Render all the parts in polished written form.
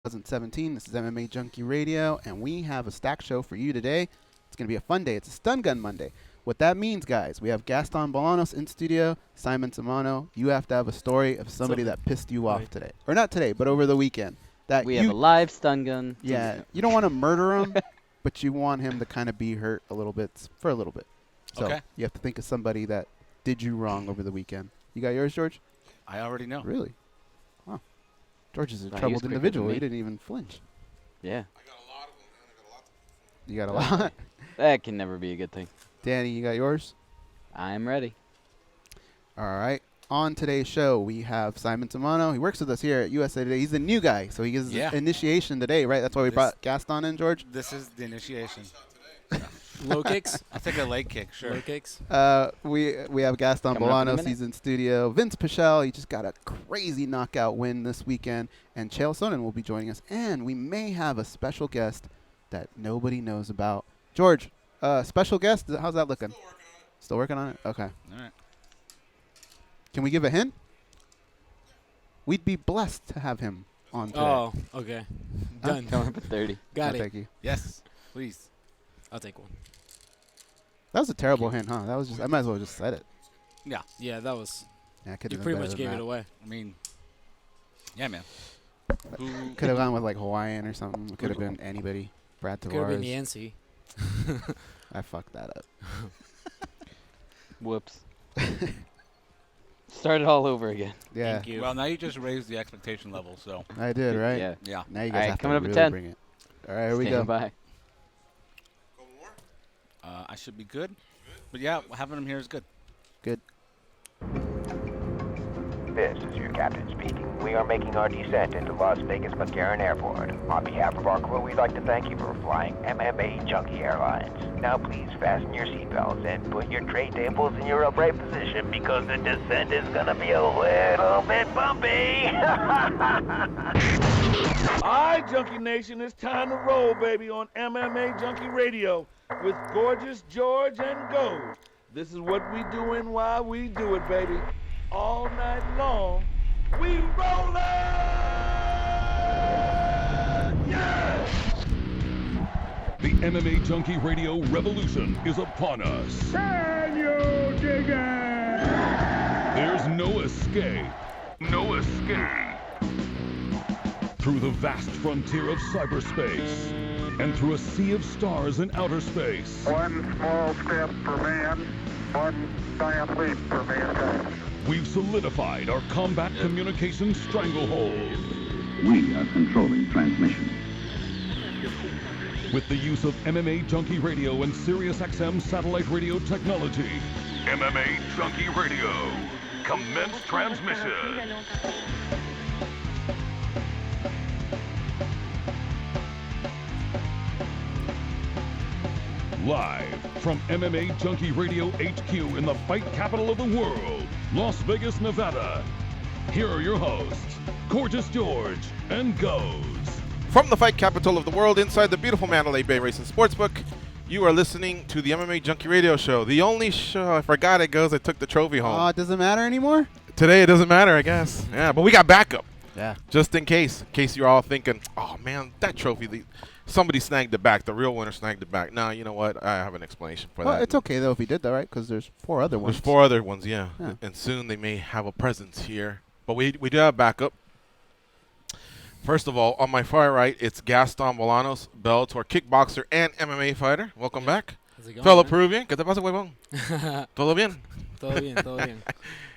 2017. This is MMA Junkie Radio, and we have a stacked show for you today. It's going to be a fun day. It's a Stun Gun Monday. What that means, guys, we have Gaston Bolanos in studio, Simon Samano. You have to have a story of somebody that pissed you off today. Or not today, but over the weekend. That we have a live Stun Gun. Yeah, you don't want to murder him, but you want him to kind of be hurt a little bit for a little bit. So you have to think of somebody that did you wrong over the weekend. You got yours, George? I already know. Really? Wow. George is a troubled individual. He didn't even flinch. Yeah. I got a lot of them, man. I got a lot. You got a lot? That can never be a good thing. Danny, you got yours? I'm ready. All right. On today's show, we have Simon Samano. He works with us here at USA Today. He's the new guy, so he gives his initiation today, right? That's why we brought Gaston in, George? This is the initiation. Low kicks? I'll take a leg kick, sure. Low kicks? We have Gaston Bolanos. He's in studio. Vinc Pichel, he just got a crazy knockout win this weekend. And Chael Sonnen will be joining us. And we may have a special guest that nobody knows about. George, special guest? How's that looking? Still working on it? Okay. All right. Can we give a hint? We'd be blessed to have him on today. Oh, okay. Done. Coming up at 30. Got it. Thank you. Yes, please. I'll take one. That was a terrible hint, huh? That was just. I might as well just said it. Yeah. Yeah, that was. Yeah, you pretty much gave it away. I mean, yeah, man. Could have gone with like Hawaiian or something. Could have been anybody. Brad Tavares. Could have been Yancey. I fucked that up. Whoops. Start it all over again. Yeah. Thank you. Well, now you just raised the expectation level, so. I did, right? Yeah. Yeah. Now you guys have coming to up at really 10. bring it. All right, here we go. By. I should be good. But yeah, having him here is good. Good. This is your captain speaking. We are making our descent into Las Vegas McCarran Airport. On behalf of our crew, we'd like to thank you for flying MMAjunkie Airlines. Now please fasten your seatbelts and put your tray tables in your upright position because the descent is gonna be a little bit bumpy. Alright, Junkie Nation, it's time to roll, baby, on MMA Junkie Radio with Gorgeous George and Gold. This is what we doing while we do it, baby. All night long, we rollin'! Yeah! The MMA Junkie Radio revolution is upon us. Can you dig it? There's no escape. No escape. Through the vast frontier of cyberspace and through a sea of stars in outer space. One small step for man, one giant leap for mankind. We've solidified our combat communication stranglehold. We are controlling transmission. With the use of MMA Junkie Radio and SiriusXM satellite radio technology. MMA Junkie Radio. Commence transmission. Live from MMA Junkie Radio HQ in the fight capital of the world, Las Vegas, Nevada. Here are your hosts, Gorgeous George and Goes. From the fight capital of the world inside the beautiful Mandalay Bay Racing Sportsbook, you are listening to the MMA Junkie Radio Show. The only show, I forgot it goes, I took the trophy home. Oh, it doesn't matter anymore? Today it doesn't matter, I guess. Yeah, but we got backup. Yeah. Just in case you're all thinking, oh man, that trophy, somebody snagged it back. The real winner snagged it back. No, you know what? I have an explanation for that. Well, it's okay, though, if he did that, right? Because there's 4 other ones. There's 4 other ones, yeah. And soon they may have a presence here. But we do have backup. First of all, on my far right, it's Gaston Bolanos, Bellator kickboxer and MMA fighter. Welcome back. How's it going, Fellow man? Peruvian. ¿Qué te pasa, huevón? ¿Todo bien? Todo bien, todo bien.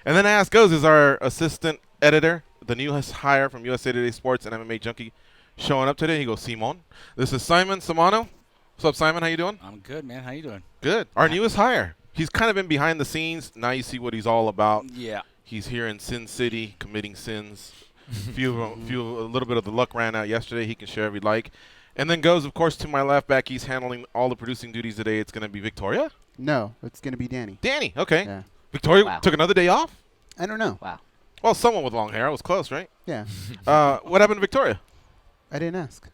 And then Ask Goes is our assistant editor, the newest hire from USA Today Sports and MMA Junkie, showing up today. He goes, Simon. This is Simon Samano. What's up, Simon? How you doing? I'm good, man. How you doing? Good. Our newest hire. He's kind of been behind the scenes. Now you see what he's all about. Yeah. He's here in Sin City committing sins. A little bit of the luck ran out yesterday. He can share if he'd like. And then Goes, of course, to my left back. He's handling all the producing duties today. It's going to be Victoria? No, it's going to be Danny. Danny, okay. Yeah. Victoria took another day off? I don't know. Wow. Well, someone with long hair. I was close, right? Yeah. What happened to Victoria? I didn't ask.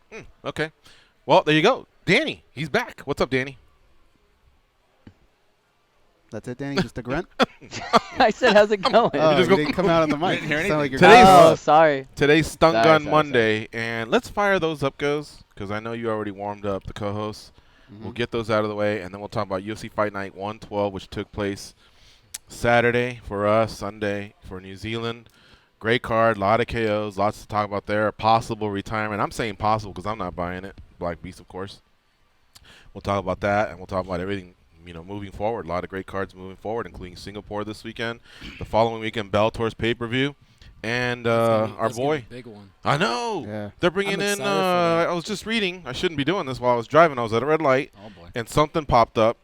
Okay. Well, there you go. Danny, he's back. What's up, Danny? That's it, Danny? Just a grunt? I said, how's it going? Oh, just you go- didn't come out on the mic. Didn't hear You sound like you're Today's- Oh, sorry. Today's Stun Sorry, Gun sorry, Monday, and let's fire those up, Goes, because I know you already warmed up the co-hosts. We'll get those out of the way, and then we'll talk about UFC Fight Night 112, which took place Saturday for us, Sunday for New Zealand. Great card, a lot of KOs, lots to talk about there. Possible retirement. I'm saying possible because I'm not buying it. Black Beast, of course. We'll talk about that, and we'll talk about everything, moving forward. A lot of great cards moving forward, including Singapore this weekend. The following weekend, Bellator's pay-per-view. And our boy. Big one. I know. Yeah. They're bringing I'm in, excited for that. I was just reading. I shouldn't be doing this while I was driving. I was at a red light, Oh boy. and something popped up.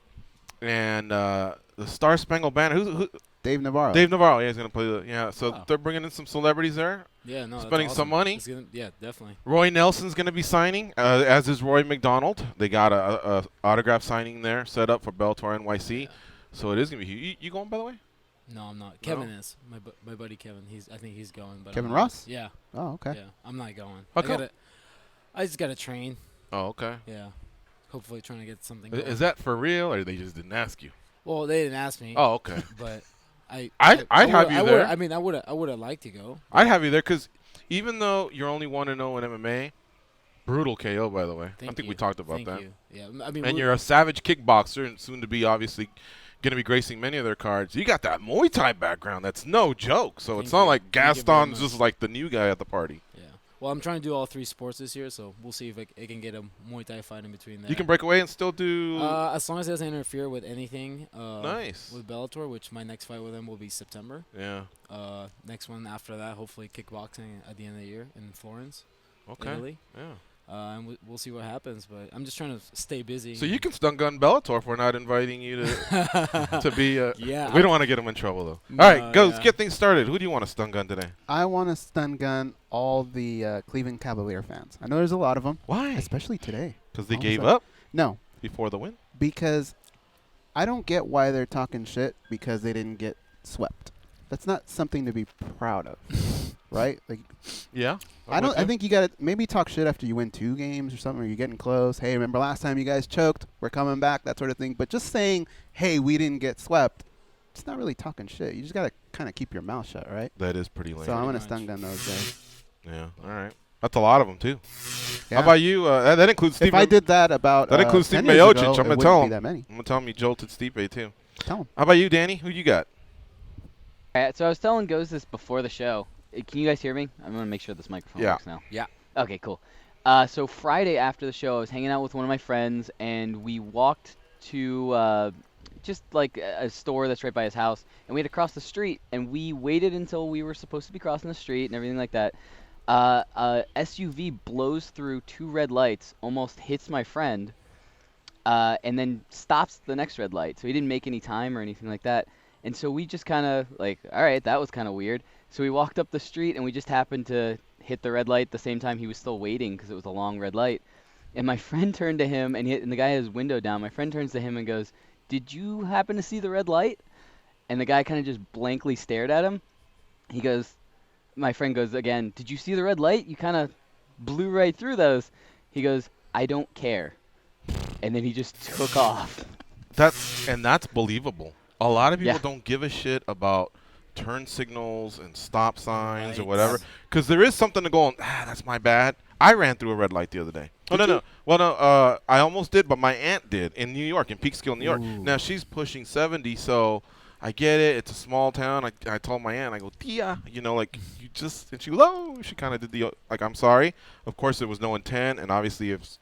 And the Star Spangled Banner, who Dave Navarro. Dave Navarro, yeah, he's going to play the, so Wow. they're bringing in some celebrities there. Yeah, no. that's Spending some awesome. money. It's gonna, yeah, definitely. Roy Nelson's going to be signing, as is Roy McDonald. They got a autograph signing there set up for Bellator NYC. Yeah. So it is going to be huge. You going, by the way? No, I'm not. Kevin is my buddy Kevin. I think he's going. But Kevin I'm not. Ross? Yeah. Oh, okay. Yeah. I'm not going. How come? I just gotta train. Oh, okay. Yeah. Hopefully, trying to get something. Is Going. that for real, or they just didn't ask you? Well, they didn't ask me. Oh, okay. But I'd have you there. I mean, I would have liked to go. I'd have you there because even though you're only 1-0 in MMA, brutal KO, by the way. I think we talked about Thank that. you. Yeah. I mean, And you're a savage kickboxer and soon to be obviously going to be gracing many of their cards. You got that Muay Thai background. That's no joke. So it's Thank not you. like Thank you very Gaston's much. just like the new guy at the party. Yeah. Well, I'm trying to do all 3 sports this year, so we'll see if I can get a Muay Thai fight in between there. You can break away and still do. As long as it doesn't interfere with anything. Nice. With Bellator, which my next fight with them will be September. Yeah. Next one after that, hopefully kickboxing at the end of the year in Florence, Okay. Italy. Yeah. And we'll see what happens, but I'm just trying to stay busy. So you can stun gun Bellator if we're not inviting you to be. Yeah. We don't want to get him in trouble though. No, All right, go. yeah. Let's get things started. Who do you want to stun gun today? I want to stun gun all the Cleveland Cavalier fans. I know there's a lot of them, Why? especially today. Because they All of a gave sudden. up No, before the win. because I don't get why they're talking shit because they didn't get swept. That's not something to be proud of, right? Like, Yeah. I think you got to maybe talk shit after you win 2 games or something, or you're getting close. Hey, remember last time you guys choked? We're coming back, that sort of thing. But just saying, hey, we didn't get swept, it's not really talking shit. You just got to kind of keep your mouth shut, right? that is pretty lame. So I'm going to much. stun gun those guys. Yeah. All right. That's a lot of them too. Yeah. How about you? That includes Steve. If I did that about that includes Steve 10 years Miocic. ago, I'm it gonna wouldn't tell be him. that many. I'm gonna tell him he jolted Stipe too. Tell him. How about you, Danny? Who you got? All right, so I was telling Goes this before the show. Can you guys hear me? I'm going to make sure this microphone Yeah. works now. Yeah. Okay, cool. So Friday after the show, I was hanging out with one of my friends, and we walked to just like a store that's right by his house, and we had to cross the street, and we waited until we were supposed to be crossing the street and everything like that. A SUV blows through 2 red lights, almost hits my friend, and then stops the next red light. So he didn't make any time or anything like that. And so we just kind of like, all right, that was kind of weird. So we walked up the street, and we just happened to hit the red light at the same time he was still waiting because it was a long red light. And my friend turned to him, and the guy had his window down. My friend turns to him and goes, "Did you happen to see the red light?" And the guy kind of just blankly stared at him. He goes, my friend goes again, "Did you see the red light? You kind of blew right through those." He goes, "I don't care." And then he just took off. That's believable. A lot of people Yeah. don't give a shit about turn signals and stop signs or Right. whatever, because there is something to go on. That's my bad. I ran through a red light the other day. Oh no. Well, no. I almost did, but my aunt did in New York, in Peekskill, New York. Ooh. Now she's pushing 70, so I get it. It's a small town. I told my aunt, I go, "Tia, like you just," and she goes, "Oh," she kind of did the like, "I'm sorry." Of course, there was no intent, and obviously, if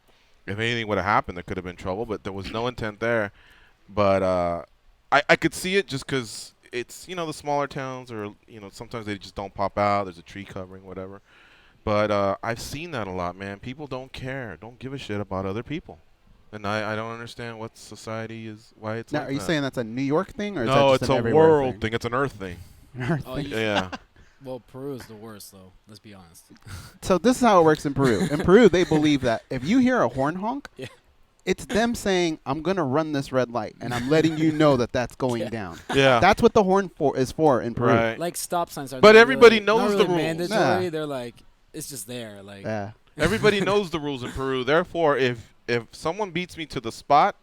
anything would have happened, there could have been trouble, but there was no intent there. But I could see it just because it's the smaller towns, or sometimes they just don't pop out. There's a tree covering, whatever. But I've seen that a lot, man. People don't care, don't give a shit about other people, and I don't understand what society is, why it's Now, like are you that. saying that's a New York thing, or is that No, just it's an a everywhere world thing. It's an Earth thing. Oh, Yeah. well, Peru is the worst, though. Let's be honest. So this is how it works in Peru. In Peru, they believe that if you hear a horn honk, Yeah. it's them saying, "I'm gonna run this red light, and I'm letting you know that that's going down." Yeah. That's what the horn is for in Peru. Right. Like stop signs are. But not everybody really, knows not the really rules. mandatory. Nah. They're like, it's just there. Like, Yeah. Everybody knows the rules in Peru. Therefore, if someone beats me to the spot,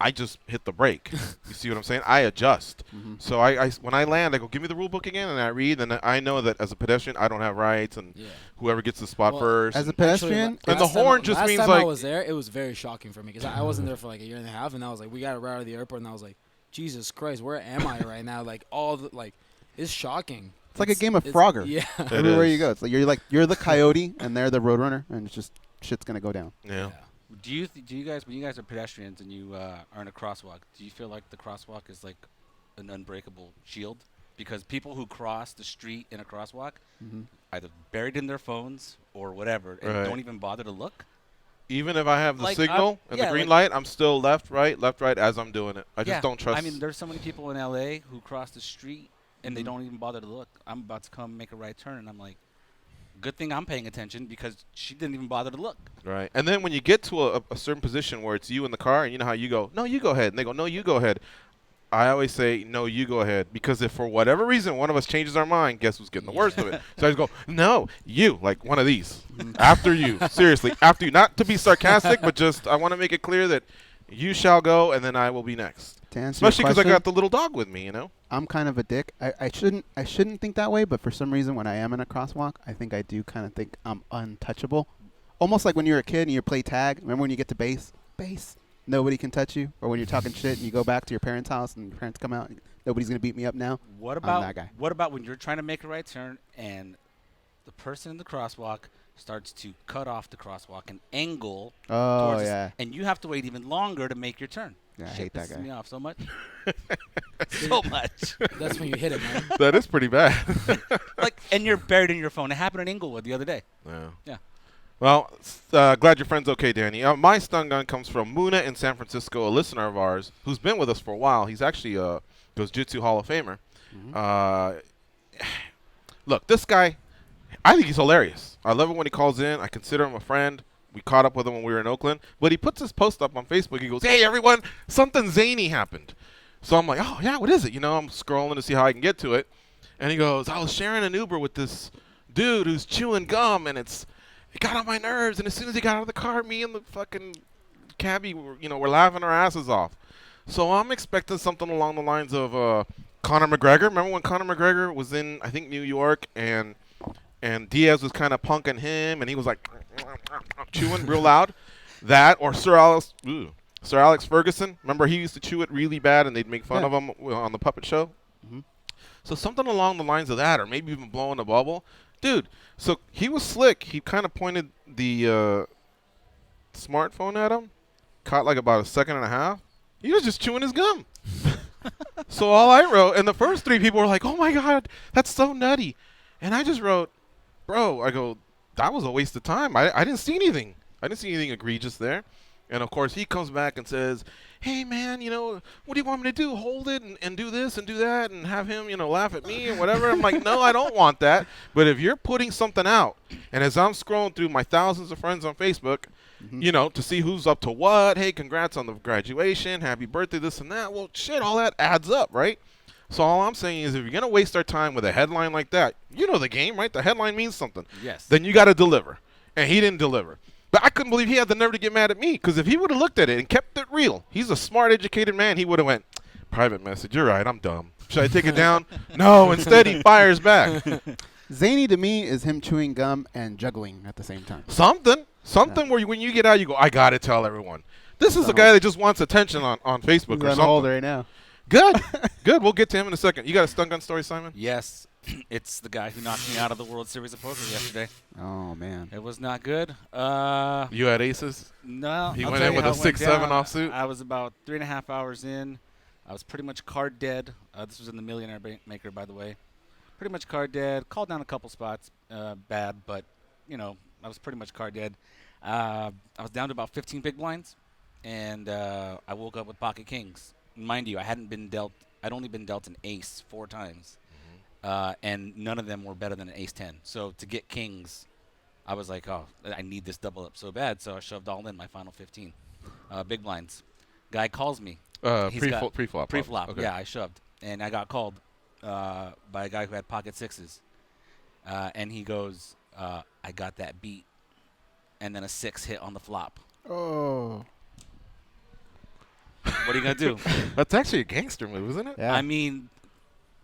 I just hit the brake. You see what I'm saying? I adjust. So I when I land, I go, give me the rule book again, and I read, and I know that as a pedestrian, I don't have rights, and whoever gets the spot first. As a pedestrian, and the horn just means last like. time I was there, it was very shocking for me because I wasn't there for like a year and a half, and I was like, we got right out of the airport, and I was like, Jesus Christ, where am I right now? Like it's shocking. It's like a game of Frogger. Yeah. Everywhere you go, it's like you're the coyote and they're the roadrunner, and it's just shit's gonna go down. Yeah. Do you guys, when you guys are pedestrians and you are in a crosswalk, do you feel like the crosswalk is like an unbreakable shield? Because people who cross the street in a crosswalk, either buried in their phones or whatever, and don't even bother to look. Even if I have the Like, signal and the green light, I'm still left, right as I'm doing it. I just don't trust. I mean, there's so many people in L.A. who cross the street and they don't even bother to look. I'm about to come make a right turn, and I'm like, good thing I'm paying attention because she didn't even bother to look. Right. And then when you get to a certain position where it's you in the car, and you know how you go, no, you go ahead. And they go, no, you go ahead. I always say, no, you go ahead. Because if for whatever reason one of us changes our mind, guess who's getting the worst of it? So I just go, no, you, like one of these. After you. Seriously, after you. Not to be sarcastic, but just I want to make it clear that you shall go, and then I will be next. Especially because I got the little dog with me, you know? I'm kind of a dick. I shouldn't think that way, but for some reason when I am in a crosswalk, I think I do kind of think I'm untouchable. Almost like when you're a kid and you play tag. Remember when you get to base? Nobody can touch you. Or when you're talking shit and you go back to your parents' house and your parents come out, nobody's going to beat me up now. What about I'm that guy. What about when you're trying to make a right turn and the person in the crosswalk starts to cut off the crosswalk and angle towards us, and you have to wait even longer to make your turn. Yeah, I hate that guy. Pisses me off so much. So much. That's when you hit it, man. That is pretty bad. And you're buried in your phone. It happened in Inglewood the other day. Yeah. Well, glad your friend's okay, Danny. My stun gun comes from Muna in San Francisco, a listener of ours who's been with us for a while. He's actually a Jiu-Jitsu Hall of Famer. Look, this guy, I think he's hilarious. I love it when he calls in. I consider him a friend. We caught up with him when we were in Oakland. But he puts his post up on Facebook. He goes, hey, everyone, something zany happened. So I'm like, oh, yeah, what is it? You know, I'm scrolling to see how I can get to it. And he goes, I was sharing an Uber with this dude who's chewing gum, and it got on my nerves. And as soon as he got out of the car, me and the fucking cabbie, we're laughing our asses off. So I'm expecting something along the lines of Conor McGregor. Remember when Conor McGregor was in, I think, New York, and Diaz was kind of punking him, and he was like chewing real loud? That, or Sir Alex Ferguson. Remember, he used to chew it really bad, and they'd make fun of him on the puppet show? So something along the lines of that, or maybe even blowing a bubble. Dude, so he was slick. He kind of pointed the smartphone at him, caught like about a second and a half. He was just chewing his gum. So all I wrote, and the first three people were like, oh, my God, that's so nutty. And I just wrote, bro, I go, that was a waste of time. I didn't see anything. I didn't see anything egregious there. And, of course, he comes back and says, hey, man, what do you want me to do? Hold it and do this and do that and have him, laugh at me or whatever? I'm like, no, I don't want that. But if you're putting something out, and as I'm scrolling through my thousands of friends on Facebook, to see who's up to what, hey, congrats on the graduation, happy birthday, this and that. Well, shit, all that adds up, right? So all I'm saying is if you're going to waste our time with a headline like that, you know the game, right? The headline means something. Yes. Then you got to deliver. And he didn't deliver. But I couldn't believe he had the nerve to get mad at me, because if he would have looked at it and kept it real, he's a smart, educated man, he would have went, private message, you're right, I'm dumb. Should I take it down? No, instead he fires back. Zany to me is him chewing gum and juggling at the same time. Something where when you get out, you go, I got to tell everyone. This is a guy that just wants attention on Facebook or something. Hold right now. Good. We'll get to him in a second. You got a stun gun story, Simon? Yes. It's the guy who knocked me out of the World Series of Poker yesterday. Oh, man. It was not good. You had aces? No. He went in with a 6-7 offsuit? I was about 3.5 hours in. I was pretty much card dead. This was in the Millionaire Maker, by the way. Pretty much card dead. Called down a couple spots. Bad, but, I was pretty much card dead. I was down to about 15 big blinds, and I woke up with pocket kings. Mind you, I'd only been dealt an ace 4 times. And none of them were better than an ace-10. So to get kings, I was like, oh, I need this double up so bad. So I shoved all in my final 15. Big blinds. Guy calls me. Pre-flop. Pre-flop, okay. yeah, I shoved. And I got called by a guy who had pocket 6s. And he goes, I got that beat. And then a 6 hit on the flop. Oh. What are you gonna do? That's actually a gangster move, isn't it? Yeah. I mean,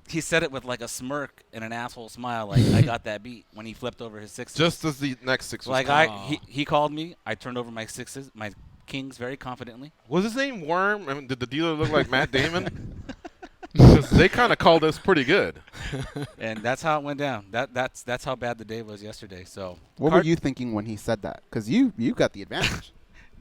he said it with like a smirk and an asshole smile, like I got that beat when he flipped over his sixes. Just as the next six was like coming. he called me. I turned over my sixes, my kings, very confidently. Was his name Worm? I mean, did the dealer look like Matt Damon? Because they kind of called us pretty good. And that's how it went down. That's how bad the day was yesterday. So What were you thinking when he said that? Because you got the advantage.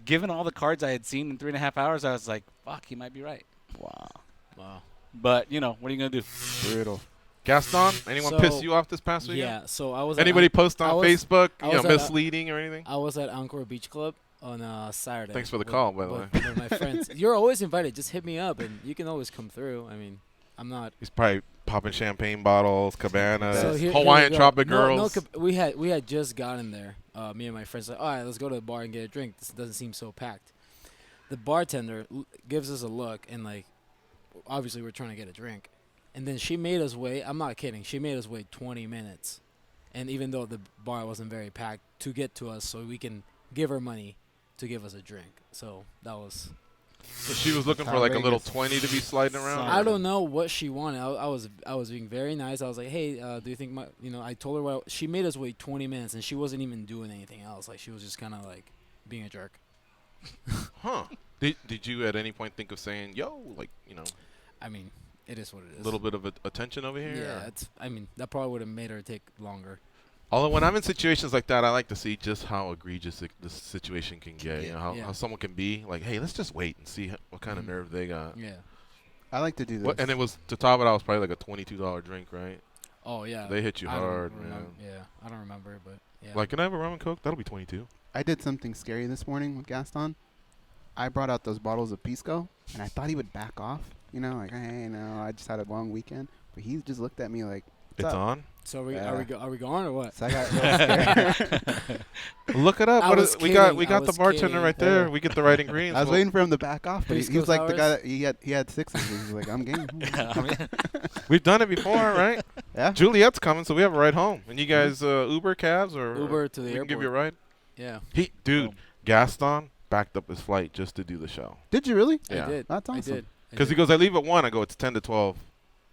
given all the cards I had seen in 3.5 hours, I was like, fuck, he might be right. Wow. But, you know, what are you going to do? Brutal. Gaston, anyone piss you off this past weekend? Yeah, so I was. Anybody post on Facebook, I was misleading or anything? I was at Encore Beach Club on Saturday. Thanks for the call, by the way. With my friends. You're always invited. Just hit me up, and you can always come through. I mean, I'm not. He's probably popping champagne bottles, cabanas, So here Hawaiian we go. tropic No, girls. we had just gotten there. Me and my friends like, all right, let's go to the bar and get a drink. This doesn't seem so packed. The bartender gives us a look, and like, obviously we're trying to get a drink. And then she made us wait. I'm not kidding. She made us wait 20 minutes. And even though the bar wasn't very packed, to get to us so we can give her money to give us a drink. So that was... So she was looking for like a little 20 to be sliding around? I don't know what she wanted. I was being very nice. I was like, hey, do you think I told her she made us wait 20 minutes, and she wasn't even doing anything else. Like, she was just kind of like being a jerk. Huh. Did you at any point think of saying, yo, like, I mean... It is what it is. A little bit of attention over here? Yeah, that probably would have made her take longer. Although when I'm in situations like that, I like to see just how egregious the situation can get. How someone can be like, hey, let's just wait and see what kind of nerve they got. Yeah. I like to do this. And it was, to top it out, it was probably like a $22 drink, right? Oh, yeah. They hit you hard, man. Yeah, I don't remember, but yeah. Like, can I have a rum and Coke? That'll be $22. I did something scary this morning with Gaston. I brought out those bottles of Pisco, and I thought he would back off. Like, hey, no, I just had a long weekend. But he just looked at me like, it's on? So are we going or what? So I got real scared. Look it up. We got the bartender right there. Yeah. We get the right ingredients. I was waiting for him to back off, but he was like the guy that he had sixes. He was like, I'm game. We've done it before, right? Yeah. Juliet's coming, so we have a ride home. And you guys Uber cabs or Uber to the airport. We can give you a ride? Yeah. Gaston backed up his flight just to do the show. Did you really? Yeah. I did. That's awesome. I did. Because he goes, I leave at 1. I go, it's 10 to 12.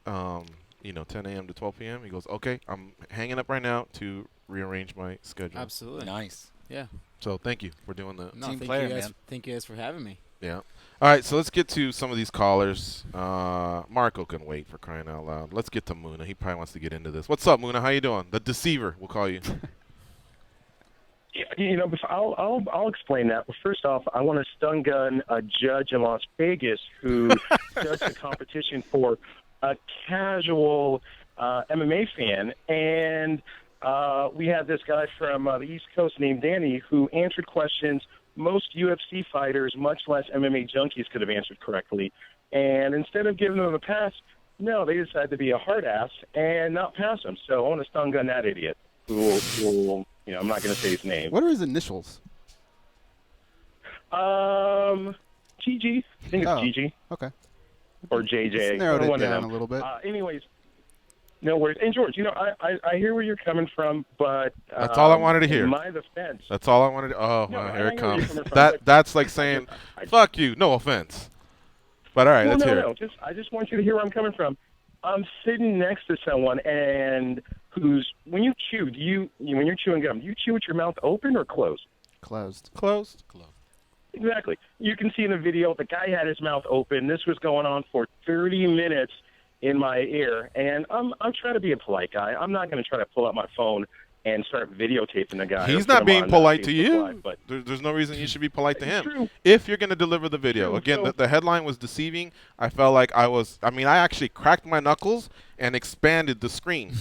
10 a.m. to 12 p.m. He goes, okay, I'm hanging up right now to rearrange my schedule. Absolutely. Nice. Yeah. So thank you for doing that. Team player, man. Thank you guys for having me. Yeah. All right, so let's get to some of these callers. Marco can wait, for crying out loud. Let's get to Muna. He probably wants to get into this. What's up, Muna? How you doing? The Deceiver, we'll call you. I'll explain that. But first off, I want to stun gun a judge in Las Vegas who does the competition for a casual MMA fan, and we had this guy from the East Coast named Danny who answered questions most UFC fighters, much less MMA junkies, could have answered correctly. And instead of giving them a pass, no, they decided to be a hard ass and not pass him. So I want to stun gun that idiot who I'm not going to say his name. What are his initials? GG. I think it's GG. Okay. Or JJ. Just narrowed it down a little bit. Anyways, no worries. And George, I hear where you're coming from, but that's all I wanted to hear. In my defense. That's all I wanted to. Oh, no, here it comes. That's like saying, "Fuck you." No offense. But all right, let's hear it. I just want you to hear where I'm coming from. I'm sitting next to someone and when you chew, when you're chewing gum, do you chew with your mouth open or closed? Closed. Exactly. You can see in the video the guy had his mouth open. This was going on for 30 minutes in my ear, and I'm trying to be a polite guy. I'm not going to try to pull out my phone and start videotaping the guy. He's not being polite to you. But there's no reason you should be polite to him. True. If you're going to deliver the video. Again, the headline was deceiving. I felt like I actually cracked my knuckles and expanded the screen,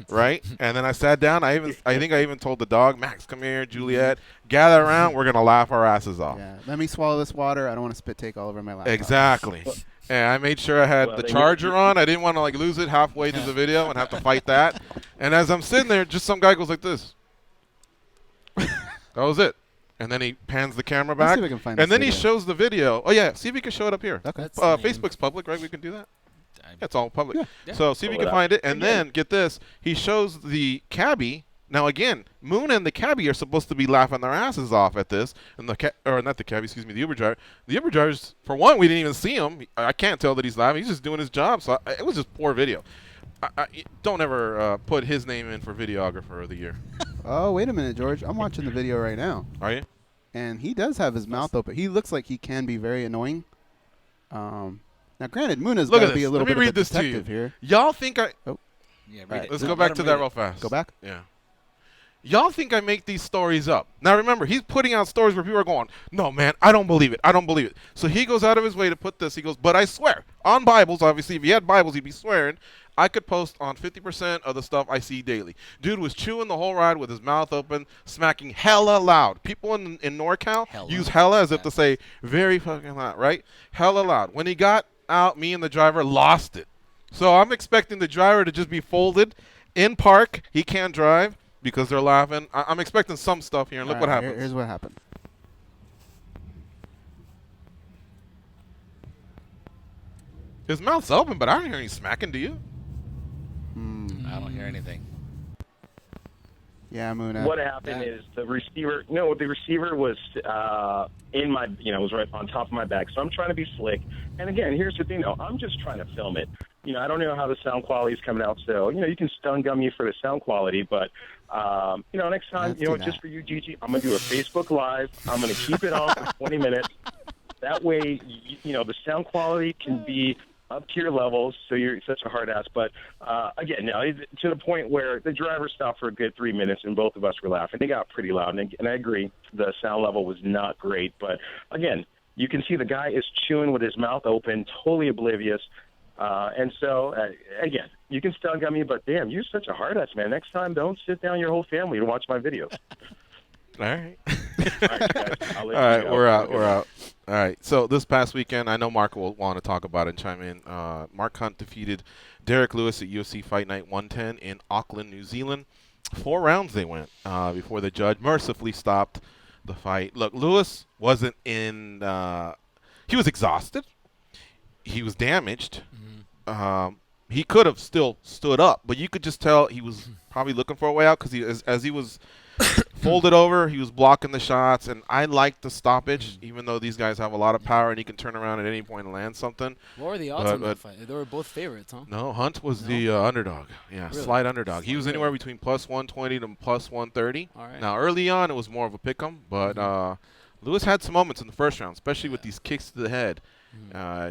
right? And then I sat down. I think I even told the dog, Max, come here, Juliet, gather around. We're going to laugh our asses off. Yeah. Let me swallow this water. I don't want to spit take all over my laptop. Exactly. And I made sure I had the charger on. I didn't want to lose it halfway through the video and have to fight that. And as I'm sitting there, just some guy goes like this. That was it. And then he pans the camera back. See if we can find and then video. He shows the video. Oh, yeah. See if we can show it up here. Okay. Facebook's public, right? We can do that. It's all public. Yeah. So see if you can find it. And then, get this, he shows the cabbie Now, again, Moon and the cabbie are supposed to be laughing their asses off at this, and or not the cabbie, excuse me, the Uber driver. The Uber driver's, for one, we didn't even see him. I can't tell that he's laughing. He's just doing his job. So it was just poor video. Don't ever put his name in for videographer of the year. Oh, wait a minute, George. I'm watching the video right now. Are you? And he does have his mouth open. He looks like he can be very annoying. Now, granted, Muna's got to be a little bit of a detective here. Y'all think I... Oh. Yeah, read it. Let's go back to that real fast. Go back? Yeah. Y'all think I make these stories up. Now, remember, he's putting out stories where people are going, no, man, I don't believe it. I don't believe it. So he goes out of his way to put this. He goes, but I swear, on Bibles, obviously, if he had Bibles, he'd be swearing. I could post on 50% of the stuff I see daily. Dude was chewing the whole ride with his mouth open, smacking hella loud. People in NorCal use hella as if to say very fucking loud, right? Hella loud. When he got out, me and the driver lost it. So I'm expecting the driver to just be folded in park. He can't drive because they're laughing. I'm expecting some stuff here, and look what happens. Here's what happened. His mouth's open, but I don't hear any smacking, do you? I don't hear anything. Yeah, Muna. What happened is the receiver was in my, was right on top of my back. So I'm trying to be slick. And again, here's the thing, though. I'm just trying to film it. I don't know how the sound quality is coming out. So, you can stun gun me for the sound quality. But, next time, just for you, Gigi, I'm going to do a Facebook Live. I'm going to keep it on for 20 minutes. That way, the sound quality can be up to your levels, so you're such a hard ass. But again, now to the point where the driver stopped for a good 3 minutes, and both of us were laughing. They got pretty loud, and I agree, the sound level was not great. But again, you can see the guy is chewing with his mouth open, totally oblivious. And so, again, you can stun gun me, but damn, you're such a hard ass, man. Next time, don't sit down your whole family to watch my videos. All right. All right, guys. All right, we're out. All right. So this past weekend, I know Mark will want to talk about it and chime in. Mark Hunt defeated Derek Lewis at UFC Fight Night 110 in Auckland, New Zealand. 4 rounds they went before the judge mercifully stopped the fight. Look, Lewis wasn't in he was exhausted. He was damaged. He could have still stood up, but you could just tell he was probably looking for a way out because as he was folded over, he was blocking the shots, and I like the stoppage, even though these guys have a lot of power and he can turn around at any point and land something. What were the odds on that fight? They were both favorites, huh? No, Hunt was the underdog. Yeah, really? Slight underdog. He was anywhere between plus 120 to plus 130. All right. Now, early on, it was more of a pick 'em, but Lewis had some moments in the first round, especially with these kicks to the head.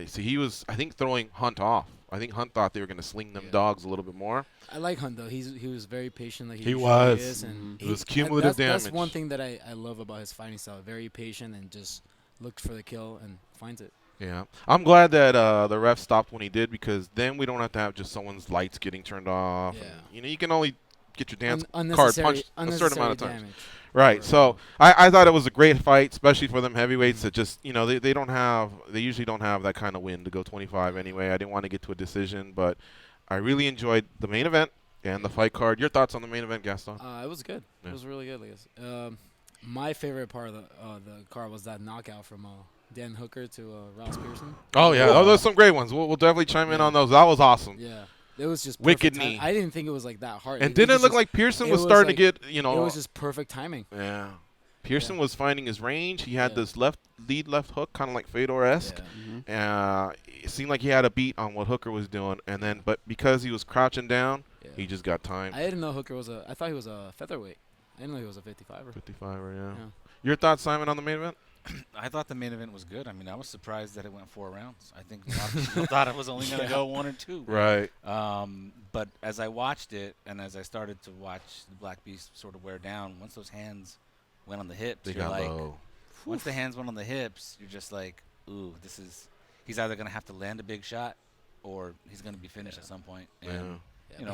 So he was, I think, throwing Hunt off. I think Hunt thought they were going to sling them dogs a little bit more. I like Hunt, though. He was very patient. Like he was. Is, and it was cumulative damage. That's one thing that I love about his fighting style. Very patient and just looks for the kill and finds it. Yeah. I'm glad that the ref stopped when he did, because then we don't have to have just someone's lights getting turned off. Yeah. And, you can only get your dance card punched a certain amount of times. Damage. Right. So I thought it was a great fight, especially for them heavyweights that just, they usually don't have that kind of win to go 25 anyway. I didn't want to get to a decision, but I really enjoyed the main event and the fight card. Your thoughts on the main event, Gaston? It was good. Yeah. It was really good, I guess. My favorite part of the card was that knockout from Dan Hooker to Ross Pearson. Oh, yeah. Those are some great ones. We'll definitely chime in on those. That was awesome. Yeah. It was just wicked knee. I didn't think it was like that hard. And didn't it look like Pearson was starting to get, It was just perfect timing. Yeah. Pearson was finding his range. He had this lead left hook, kind of like Fedor-esque. Yeah. It seemed like he had a beat on what Hooker was doing, but because he was crouching down, he just got timed. I didn't know Hooker was I thought he was a featherweight. I didn't know he was a 55er. 55er, yeah. Your thoughts, Simon, on the main event? I thought the main event was good. I mean, I was surprised that it went 4 rounds. I think a lot of people thought it was only going to go 1 or 2. Right. But as I watched it, and as I started to watch the Black Beast sort of wear down, once those hands went on the hips, they got low. Once the hands went on the hips, you're just like, ooh, he's either going to have to land a big shot or he's going to be finished at some point. And,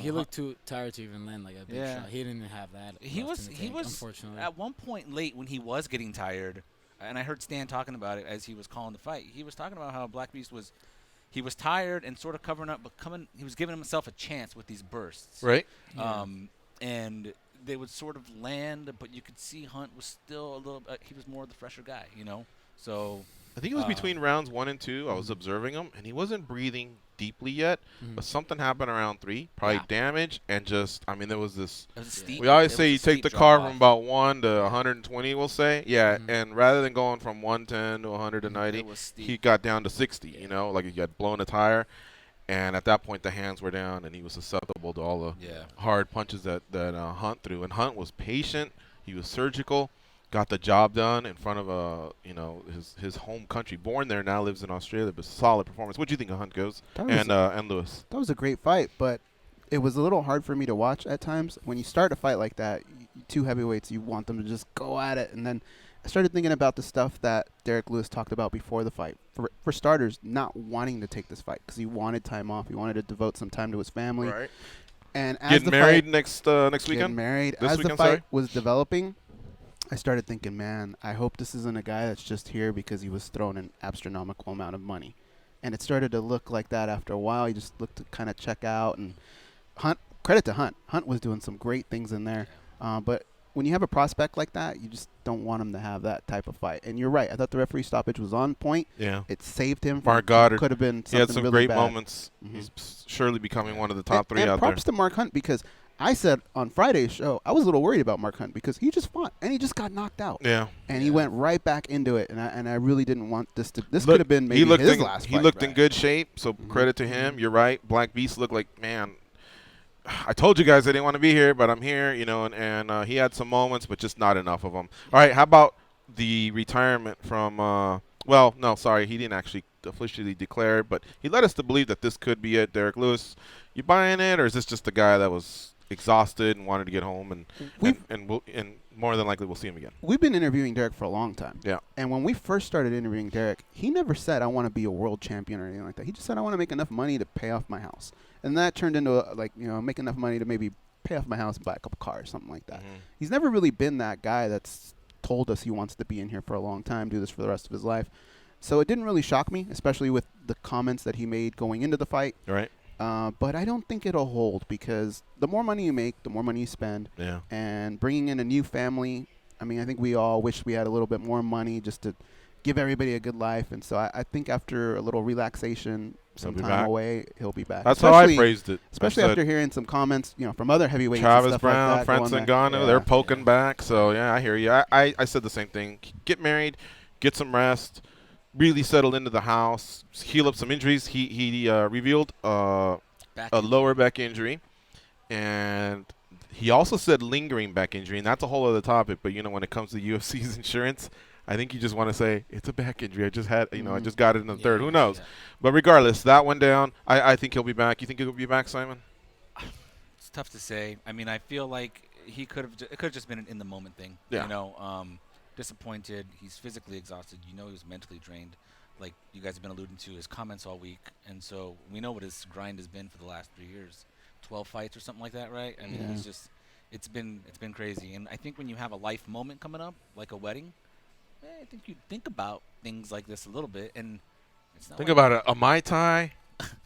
he looked too tired to even land like a big shot. He didn't have that. He was unfortunately at one point late when he was getting tired. And I heard Stan talking about it as he was calling the fight. He was talking about how Black Beast was tired and sort of covering up, but he was giving himself a chance with these bursts. Right. And they would sort of land, but you could see Hunt was still a little he was more the fresher guy, So I think it was between rounds 1 and 2. I was observing him, and he wasn't breathing deeply yet. But something happened around 3, probably damage, and just, I mean, there was this. It was steep. We always say you take the car drop-off. from about 1 to 120, we'll say. Yeah, and rather than going from 110 to 190, he got down to 60, you know, like he got blown a tire. And at that point, the hands were down, and he was susceptible to all the hard punches that Hunt threw. And Hunt was patient. He was surgical. Got the job done in front of his home country. Born there, now lives in Australia. But solid performance. What do you think of Hunt goes and Lewis? That was a great fight, but it was a little hard for me to watch at times. When you start a fight like that, two heavyweights, you want them to just go at it. And then I started thinking about the stuff that Derek Lewis talked about before the fight. For starters, not wanting to take this fight because he wanted time off. He wanted to devote some time to his family. Right. And as getting the married fight, next weekend. Getting married. This as weekend, the fight sorry? was developing, I started thinking, man, I hope this isn't a guy that's just here because he was thrown an astronomical amount of money. And it started to look like that after a while. He just looked to kind of check out. And Hunt, credit to Hunt. Hunt was doing some great things in there. But when you have a prospect like that, you just don't want him to have that type of fight. And you're right. I thought the referee stoppage was on point. Yeah. It saved him. Mark Goddard. Could have been something He had some really great bad. moments. He's surely becoming one of the top 3 and out there. props to Mark Hunt because I said on Friday's show, I was a little worried about Mark Hunt because he just fought and he just got knocked out. Yeah. And he went right back into it, and I really didn't want this to. This could have been maybe his last fight. He looked in good shape, so credit to him. You're right. Black Beast looked like, man, I told you guys I didn't want to be here, but I'm here, you know, and he had some moments, but just not enough of them. All right, how about the retirement from well, no, sorry, he didn't actually officially declare it, but he led us to believe that this could be it. Derek Lewis, you buying it, or is this just a guy that was exhausted and wanted to get home, and more than likely we'll see him again? We've been interviewing Derek for a long time. Yeah. And when we first started interviewing Derek, he never said, I want to be a world champion or anything like that. He just said, I want to make enough money to pay off my house. And that turned into, make enough money to maybe pay off my house and buy a couple cars, something like that. He's never really been that guy that's told us he wants to be in here for a long time, do this for the rest of his life. So it didn't really shock me, especially with the comments that he made going into the fight. Right. But I don't think it'll hold because the more money you make, the more money you spend. Yeah. And bringing in a new family, I mean, I think we all wish we had a little bit more money just to give everybody a good life. And so I think after a little relaxation, some time away, he'll be back. That's how I phrased it. Especially after hearing some comments, from other heavyweights. Travis and stuff Brown, like that, Francis Ngannou, they're poking back. So, yeah, I hear you. I said the same thing. Get married, get some rest, really settle into the house, heal up some injuries. He revealed a lower back injury, and he also said lingering back injury, and that's a whole other topic. But, when it comes to UFC's insurance, I think you just want to say, it's a back injury. I just had, I just got it in the third. Who knows? Yeah. But regardless, that went down. I think he'll be back. You think he'll be back, Simon? It's tough to say. I mean, I feel like it could have just been an in-the-moment thing. Yeah. Disappointed. He's physically exhausted. He was mentally drained. Like you guys have been alluding to his comments all week. And so we know what his grind has been for the last 3 years. 12 fights or something like that, right? I mean, he's just – it's been crazy. And I think when you have a life moment coming up, like a wedding – I think you think about things like this a little bit, and it's not. Think about a Mai Tai,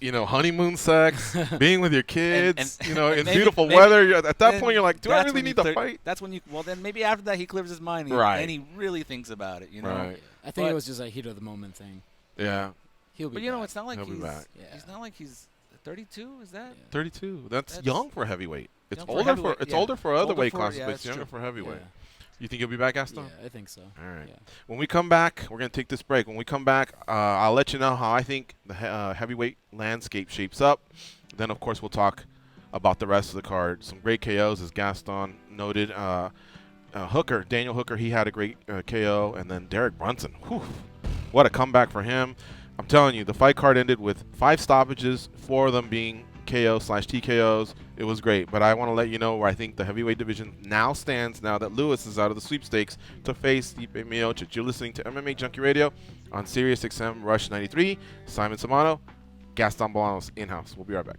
honeymoon sex, being with your kids, in maybe, beautiful weather. At that point, you're like, do I really need to fight? That's when you. Well, then maybe after that he clears his mind, and he really thinks about it. Right. I think it was just a heat of the moment thing. Yeah. He'll be. But it's not like he's back. Yeah. It's not like he's 32. Is that 32? That's young for heavyweight. It's older for other weight classes, but it's younger for heavyweight. Yeah. You think you'll be back, Gaston? Yeah, I think so. All right. Yeah. When we come back, we're going to take this break. When we come back, I'll let you know how I think the heavyweight landscape shapes up. Then, of course, we'll talk about the rest of the card. Some great KOs, as Gaston noted. Daniel Hooker, he had a great KO. And then Derek Brunson, what a comeback for him. I'm telling you, the fight card ended with 5 stoppages, 4 of them being KO/TKOs. It was great, but I want to let you know where I think the heavyweight division now stands now that Lewis is out of the sweepstakes to face Stipe Miocic. You're listening to MMA Junkie Radio on Sirius XM Rush 93. Simon Samano, Gaston Bolanos in-house. We'll be right back.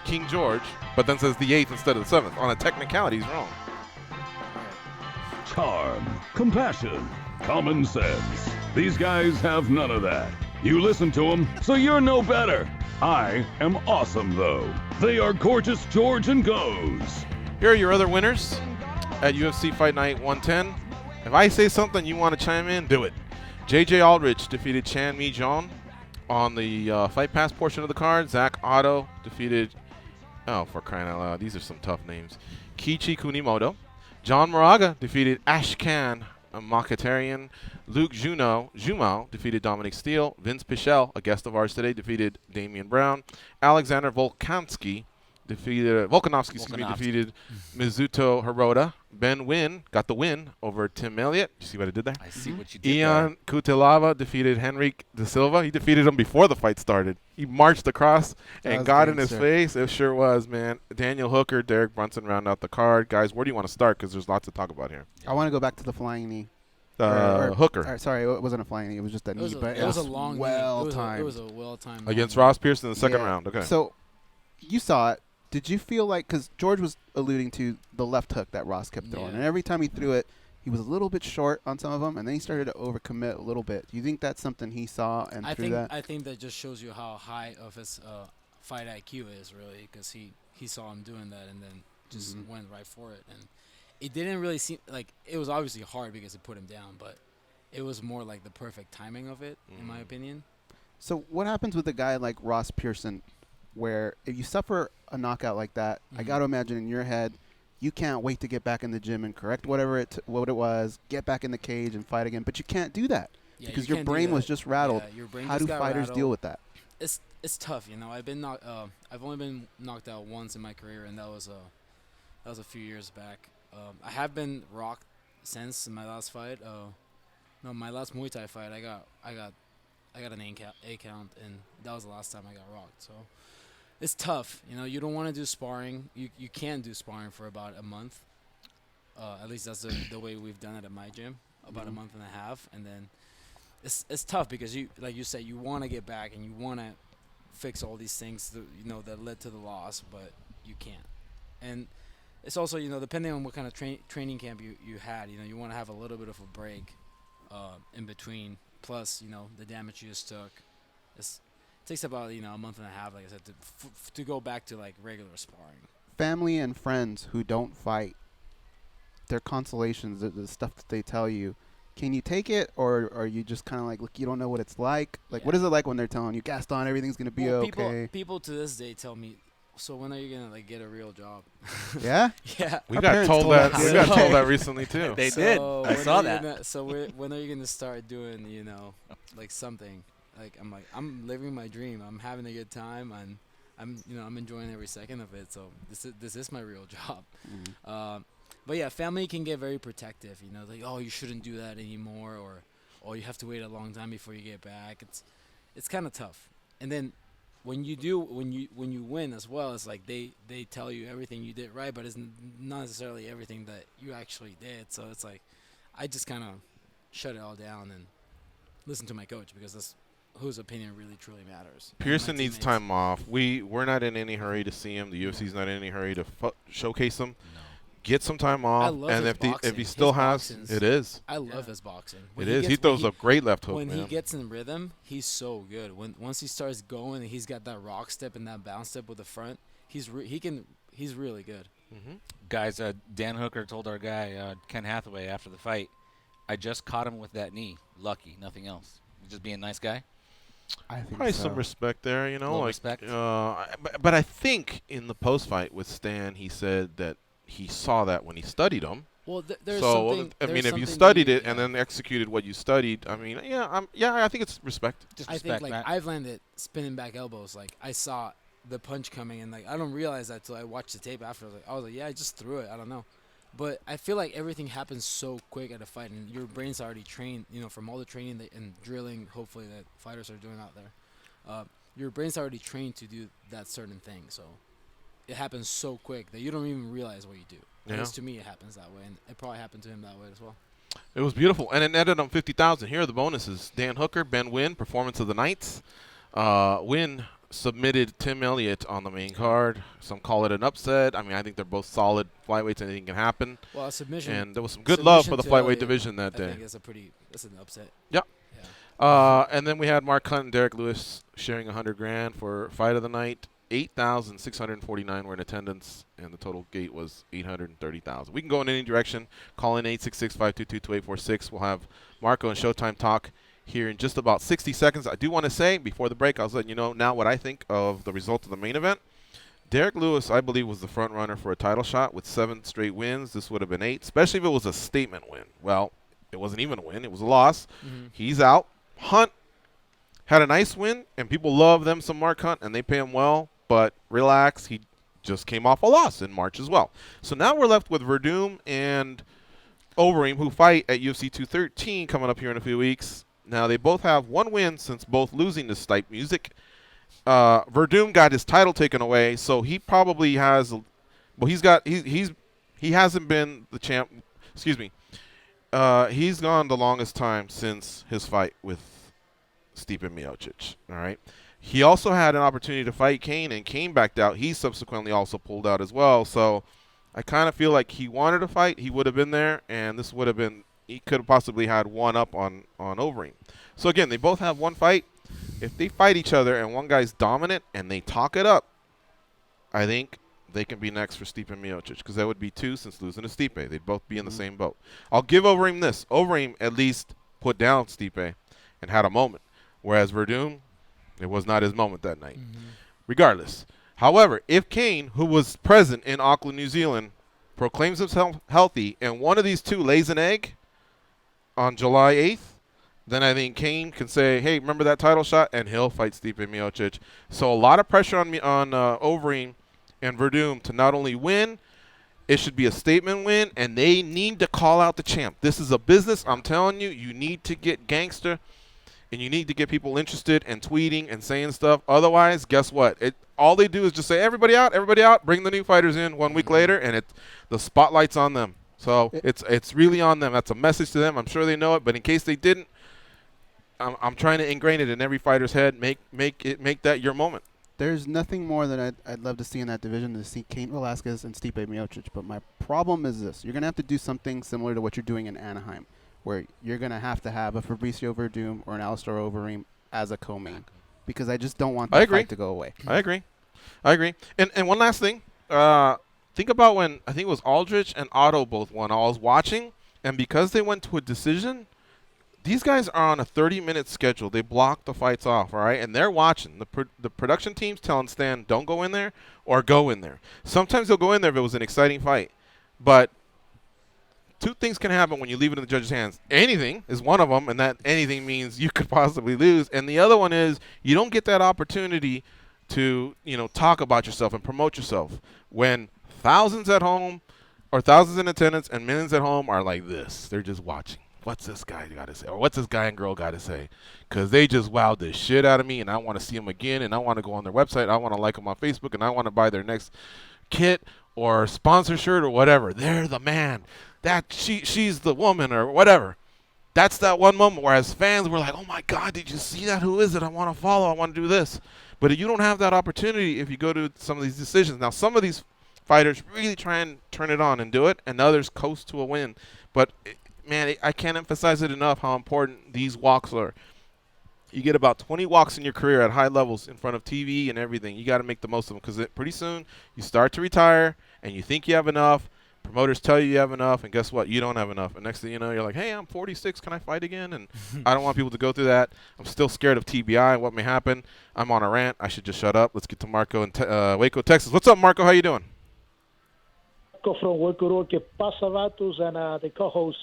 King George, but then says the 8th instead of the 7th. On a technicality, he's wrong. Charm, compassion, common sense. These guys have none of that. You listen to them, so you're no better. I am awesome, though. They are Gorgeous George and Goes. Here are your other winners at UFC Fight Night 110. If I say something you want to chime in, do it. J.J. Aldrich defeated Chan Mi Jong on the Fight Pass portion of the card. Zach Otto defeated, for crying out loud, these are some tough names, Kiichi Kunimoto. John Moraga defeated Ashkan Mkhitaryan. Luke Jumao defeated Dominic Steele. Vince Pichel, a guest of ours today, defeated Damian Brown. Alexander Volkanovski defeated Mizuto Hirota. Ben Wynn got the win over Tim Elliott. You see what I did there? I see what you did Ian Kutelava defeated Henrique Da Silva. He defeated him before the fight started. He marched across and got in his face. It sure was, man. Daniel Hooker, Derek Brunson round out the card. Guys, where do you want to start? Because there's lots to talk about here. I want to go back to the flying knee. Hooker. Sorry, it wasn't a flying knee. It was just a knee. But it was a long well-timed. It was a well-timed. Against Ross Pearson in the second round. Okay. So you saw it. Did you feel like, because George was alluding to the left hook that Ross kept throwing, and every time he threw it, he was a little bit short on some of them, and then he started to overcommit a little bit. Do you think that's something he saw and threw that? I think that just shows you how high of his fight IQ is, really, because he saw him doing that and then just went right for it. And it didn't really seem like it was obviously hard because it put him down, but it was more like the perfect timing of it, in my opinion. So what happens with a guy like Ross Pearson, where if you suffer a knockout like that, I got to imagine in your head, you can't wait to get back in the gym and correct what it was, get back in the cage and fight again. But you can't do that because your brain was just rattled. Yeah, your brain How do fighters deal with that? It's tough, you know. I've only been knocked out once in my career, and that was a few years back. I have been rocked since my last fight. My last Muay Thai fight, I got an A count, and that was the last time I got rocked. So it's tough, you know. You don't want to do sparring. You can't do sparring for about a month. At least that's the way we've done it at my gym, about a month and a half, and then it's tough because you, like you said, you want to get back and you want to fix all these things that led to the loss, but you can't. And it's also, depending on what kind of training camp you had, you want to have a little bit of a break in between. Plus, the damage you just took. It takes about, a month and a half, like I said, to go back to, like, regular sparring. Family and friends who don't fight, their consolations, the stuff that they tell you, can you take it, or are you just kind of like, look, you don't know what it's like? Like, what is it like when they're telling you, Gaston, everything's going to be okay? People to this day tell me, so when are you going to, like, get a real job? Yeah? Yeah. We got told that recently, too. They did. I saw that. When are you going to start doing, like, something? Like, I'm living my dream. I'm having a good time, and I'm enjoying every second of it. So this is my real job. But yeah, family can get very protective. Like, oh, you shouldn't do that anymore, or oh, you have to wait a long time before you get back. It's kind of tough. And then when you win as well, it's like they tell you everything you did right, but it's not necessarily everything that you actually did. So it's like I just kind of shut it all down and listen to my coach, because that's whose opinion really truly matters. Pearson needs time off. We're not in any hurry to see him. The UFC's not in any hurry to showcase him. No. Get some time off. I love his boxing. If he still has, it is. I love his boxing. He throws a great left hook. When he gets in rhythm, he's so good. Once he starts going and he's got that rock step and that bounce step with the front, he's really good. Guys, Dan Hooker told our guy Ken Hathaway after the fight, I just caught him with that knee. Lucky, nothing else. Just being a nice guy. I think probably so. some respect there, like respect. But I think in the post fight with Stan, he said that he saw that when he studied him. Well, there's so something. I mean, if you studied it and then executed what you studied, I mean, I think it's respect. Just I respect, think, like, I've landed spinning back elbows. Like, I saw the punch coming, and like I don't realize that till I watched the tape after. I was like, yeah, I just threw it. I don't know. But I feel like everything happens so quick at a fight, and your brain's already trained, from all the training and drilling, hopefully, that fighters are doing out there. Your brain's already trained to do that certain thing, so it happens so quick that you don't even realize what you do. Yeah. At least to me, it happens that way, and it probably happened to him that way as well. It was beautiful, and it netted on $50,000. Here are the bonuses: Dan Hooker, Ben Wynn, Performance of the Nights. Wynn submitted Tim Elliott on the main card. Some call it an upset. I mean, I think they're both solid flyweights. Anything can happen. Well, a submission. And there was some good love for the flyweight Elliott, division that day. I think that's an upset. Yep. Yeah. And then we had Mark Hunt and Derek Lewis sharing $100,000 for fight of the night. 8,649 were in attendance, and the total gate was 830,000. We can go in any direction. Call in 866-522-2846. We'll have Marco and Showtime talk here in just about 60 seconds. I do want to say, before the break, I was letting you know now what I think of the result of the main event. Derek Lewis, I believe, was the front runner for a title shot with 7 straight wins. This would have been 8, especially if it was a statement win. Well, it wasn't even a win. It was a loss. Mm-hmm. He's out. Hunt had a nice win, and people love them some Mark Hunt, and they pay him well. But relax, he just came off a loss in March as well. So now we're left with Verdum and Overeem, who fight at UFC 213 coming up here in a few weeks. Now, they both have 1 win since both losing to Stipe Music. Verdum got his title taken away, so he probably has – well, he hasn't been the champ – excuse me. He's gone the longest time since his fight with Stipe Miocic, all right? He also had an opportunity to fight Kane, and Kane backed out. He subsequently also pulled out as well. So I kind of feel like he wanted to fight. He would have been there, and this would have been – he could have possibly had one up on Overeem. So, again, they both have 1 fight. If they fight each other and one guy's dominant and they talk it up, I think they can be next for Stipe Miocic, because that would be 2 since losing to Stipe. They'd both be in the same boat. I'll give Overeem this. Overeem at least put down Stipe and had a moment, whereas Verdum – it was not his moment that night. Mm-hmm. Regardless. However, if Kane, who was present in Auckland, New Zealand, proclaims himself healthy and one of these 2 lays an egg on July 8th, then I think Kane can say, hey, remember that title shot? And he'll fight Stipe Miocic. So a lot of pressure on Overeem and Verdum to not only win, it should be a statement win, and they need to call out the champ. This is a business. I'm telling you, you need to get gangster. And you need to get people interested and tweeting and saying stuff. Otherwise, guess what? All they do is just say, everybody out, bring the new fighters in 1 week later, and the spotlight's on them. So it's really on them. That's a message to them. I'm sure they know it, but in case they didn't, I'm trying to ingrain it in every fighter's head. Make that your moment. There's nothing more that I'd love to see in that division than to see Cain Velasquez and Stipe Miocic. But my problem is this. You're going to have to do something similar to what you're doing in Anaheim, where you're going to have a Fabricio Verdum or an Alistair Overeem as a co-main, because I just don't want that fight to go away. I agree. And one last thing. Think about when I think it was Aldrich and Otto both won. I was watching, and because they went to a decision, these guys are on a 30-minute schedule. They block the fights off, all right? And they're watching. The production team's telling Stan, don't go in there or go in there. Sometimes they'll go in there if it was an exciting fight. But 2 things can happen when you leave it in the judge's hands. Anything is one of them, and that anything means you could possibly lose. And the other one is you don't get that opportunity to, talk about yourself and promote yourself when thousands at home or thousands in attendance and millions at home are like this. They're just watching. What's this guy got to say? Or what's this guy and girl got to say? Because they just wowed the shit out of me, and I want to see them again, and I want to go on their website. I want to like them on Facebook, and I want to buy their next kit or sponsor shirt or whatever. They're the man. She's the woman or whatever. That's that one moment where as fans we're like, oh my God, did you see that? Who is it? I want to follow. I want to do this. But you don't have that opportunity if you go to some of these decisions. Now, some of these fighters really try and turn it on and do it, and others coast to a win. But, man, I can't emphasize it enough how important these walks are. You get about 20 walks in your career at high levels in front of TV and everything. You got to make the most of them, because pretty soon you start to retire and you think you have enough. Promoters tell you have enough, and guess what? You don't have enough. And next thing you know, you're like, hey, I'm 46. Can I fight again? And I don't want people to go through that. I'm still scared of TBI and what may happen. I'm on a rant. I should just shut up. Let's get to Marco in Waco, Texas. What's up, Marco? How you doing? Marco from Waco, que pasa, vatos, and the co-host.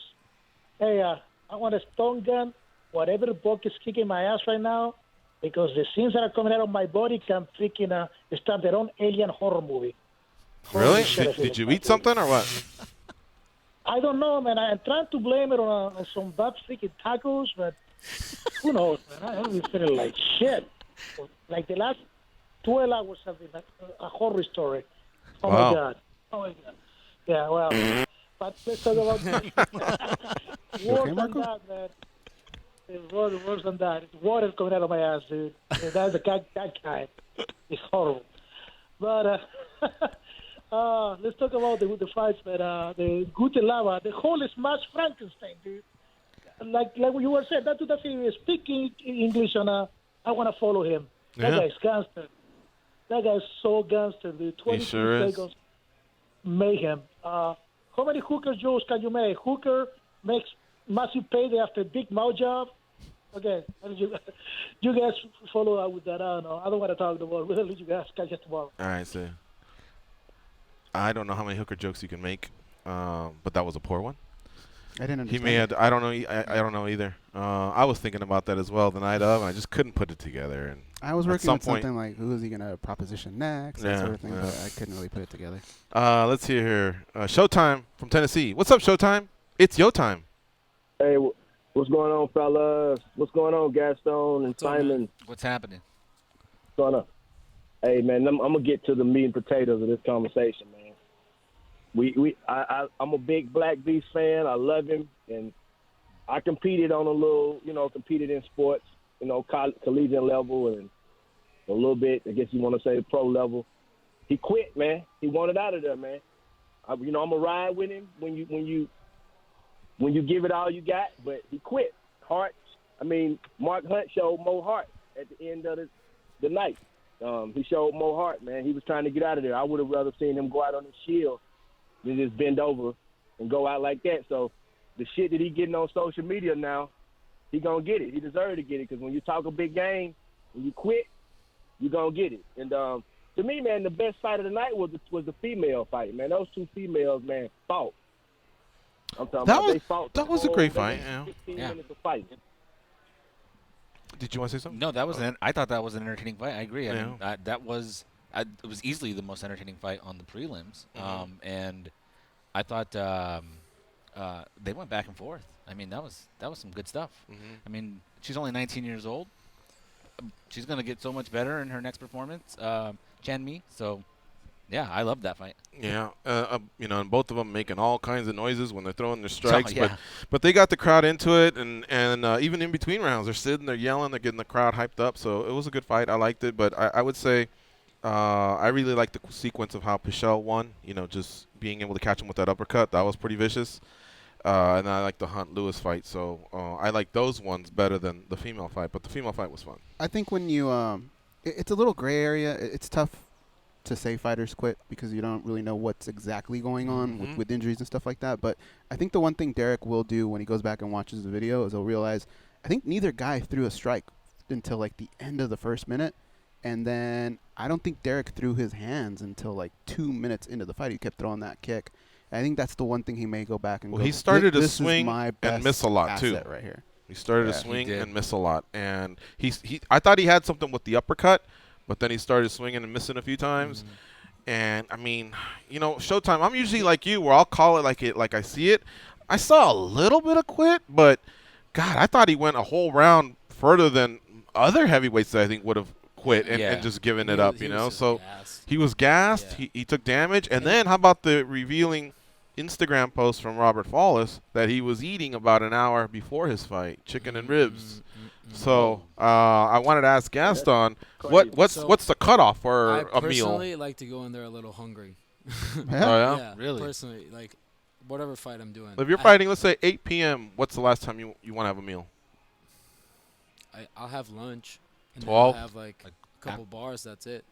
Hey, I want a stone gun. Whatever book is kicking my ass right now, because the scenes that are coming out of my body can freaking start their own alien horror movie. Really? Did you eat something or what? I don't know, man. I'm trying to blame it on some bad freaking tacos, but who knows, man? I'm feeling like shit. Like the last 12 hours have been a horror story. Oh, wow. My God. Oh, my God. Yeah, well, but let's talk about worse than that, man. It's worse than that. It's water coming out of my ass, dude. That's the cat kind. It's horrible. But let's talk about the fights, man. The Gute Lava, the whole Smash Frankenstein, dude. Like you were saying, that dude doesn't even speak English, and I want to follow him. That guy's gangster. That guy's so gangster, dude. 22 seconds, mayhem. How many hooker jokes can you make? Hooker makes massive payday after big mouth job. Okay, you guys follow up with that. I don't know. I don't want to talk about it. We'll let you guys catch it tomorrow. All right, so I don't know how many hooker jokes you can make, but that was a poor one. I didn't understand. He may have. I don't know. I don't know either. I was thinking about that as well the night of, and I just couldn't put it together. And I was working with something like, who is he gonna proposition next, that sort of thing, but I couldn't really put it together. Let's see here. Showtime from Tennessee. What's up, Showtime? It's your time. Hey, what's going on, fellas? What's going on, Gaston and Simon? What's happening? What's going on? Hey, man, I'm gonna get to the meat and potatoes of this conversation, man. I'm a big Black Beast fan. I love him, and I competed on competed in sports, collegiate level and a little bit, I guess you want to say, the pro level. He quit, man. He wanted out of there, man. I'm gonna ride with him when you give it all you got, but he quit. Mark Hunt showed more heart at the end of the night. He showed more heart, man. He was trying to get out of there. I would have rather seen him go out on the shield than just bend over and go out like that. So the shit that he getting on social media now, he gonna get it. He deserved to get it, because when you talk a big game, when you quit, you gonna get it. And to me, man, the best fight of the night was the female fight, man. Those two females, man, fought. I'm talking about they fought. That was a great fight. 15 minutes of fight. Did you want to say something? No, that was I thought that was an entertaining fight. I agree. I mean, it was easily the most entertaining fight on the prelims. And I thought they went back and forth. I mean, that was some good stuff. I mean, she's only 19 years old. She's going to get so much better in her next performance, Chan Mi. So, yeah, I loved that fight. Yeah, and both of them making all kinds of noises when they're throwing their strikes. But they got the crowd into it, and even in between rounds, they're sitting, they're yelling, they're getting the crowd hyped up. So it was a good fight. I liked it, but I would say I really liked the sequence of how Pichel won. Just being able to catch him with that uppercut, that was pretty vicious. And I like the Hunt-Lewis fight, so I like those ones better than the female fight. But the female fight was fun. I think when you it's a little gray area. It's tough to say fighters quit because you don't really know what's exactly going on with injuries and stuff like that. But I think the one thing Derek will do when he goes back and watches the video is he'll realize I think neither guy threw a strike until like the end of the first minute. And then I don't think Derek threw his hands until like 2 minutes into the fight. He kept throwing that kick. And I think that's the one thing he may go back and go, he started to this swing and miss a lot too. Right here. He started to swing and miss a lot. And I thought he had something with the uppercut, but then he started swinging and missing a few times. And I mean, Showtime, I'm usually like you where I'll call it like I see it. I saw a little bit of quit, but God, I thought he went a whole round further than other heavyweights that I think would have quit and just given it up, So he was gassed. Yeah. He took damage. And then how about the revealing Instagram post from Robert Phelles that he was eating about an hour before his fight, chicken and ribs. So I wanted to ask Gaston, what's the cutoff for a meal? I personally like to go in there a little hungry. Yeah, really? Personally, like whatever fight I'm doing. If you're fighting, let's say 8 p.m., what's the last time you want to have a meal? I'll have lunch. And 12? I'll have like a couple bars, that's it.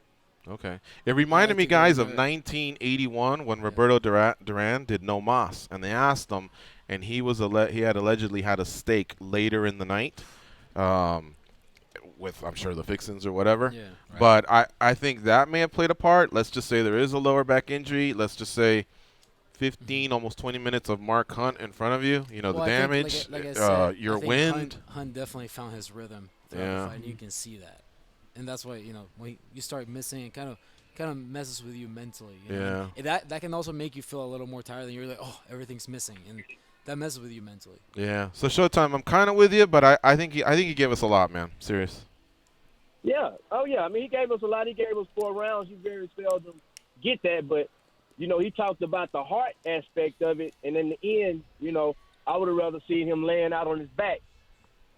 Okay. It reminded me, guys, of 1981 when Roberto Duran did No Mas, and they asked him, and he had allegedly had a steak later in the night, with I'm sure the fixins or whatever. Yeah. Right. But I think that may have played a part. Let's just say there is a lower back injury. Let's just say 15, almost 20 minutes of Mark Hunt in front of you. The damage, like I said, your wind. Hunt definitely found his rhythm throughout the fight, and you can see that. And that's why, when you start missing, it kind of messes with you mentally. Yeah. And that can also make you feel a little more tired, and you're like, oh, everything's missing, and that messes with you mentally. Yeah. So Showtime, I'm kind of with you, but I think he gave us a lot, man. Serious. Yeah. Oh yeah. I mean, he gave us a lot. He gave us 4 rounds. You very seldom get that, but he talked about the heart aspect of it, and in the end, I would have rather seen him laying out on his back.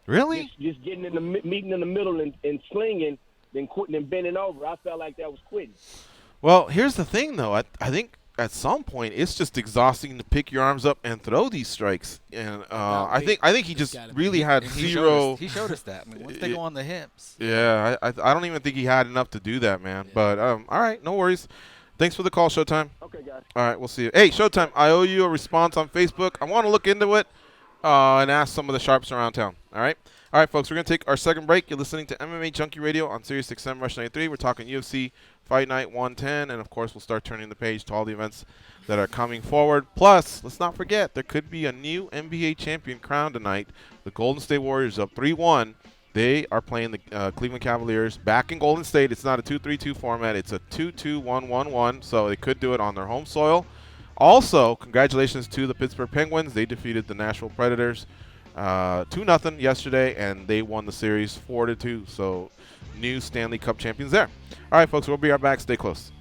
Really? Just getting in the meeting in the middle and slinging than bending over. I felt like that was quitting. Well, here's the thing, though. I think at some point it's just exhausting to pick your arms up and throw these strikes. And I think he just really had zero. He showed us that. I mean, once they go on the hips. Yeah, I don't even think he had enough to do that, man. Yeah. But all right, no worries. Thanks for the call, Showtime. Okay, guys. All right, we'll see you. Hey, Showtime, I owe you a response on Facebook. I want to look into it and ask some of the sharps around town. All right? All right, folks, we're going to take our second break. You're listening to MMA Junkie Radio on Sirius XM Rush 93. We're talking UFC Fight Night 110, and, of course, we'll start turning the page to all the events that are coming forward. Plus, let's not forget, there could be a new NBA champion crowned tonight. The Golden State Warriors up 3-1. They are playing the Cleveland Cavaliers back in Golden State. It's not a 2-3-2 format. It's a 2-2-1-1-1, so they could do it on their home soil. Also, congratulations to the Pittsburgh Penguins. They defeated the Nashville Predators 2-0 yesterday, and they won the series 4-2. So, new Stanley Cup champions there. All right, folks, we'll be right back. Stay close.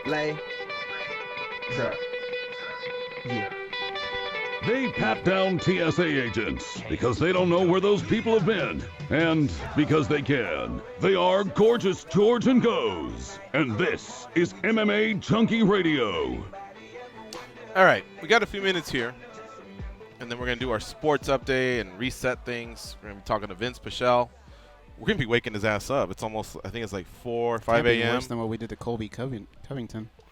Lay. Sir. Yeah. They pat down TSA agents because they don't know where those people have been. And because they can. They are Gorgeous George and Goes. And this is MMA Junkie Radio. All right, we got a few minutes here. And then we're going to do our sports update and reset things. We're going to be talking to Vinc Pichel. We're going to be waking his ass up. It's almost, I think it's like 4 or 5 a.m. Worse than what we did to Colby Covington.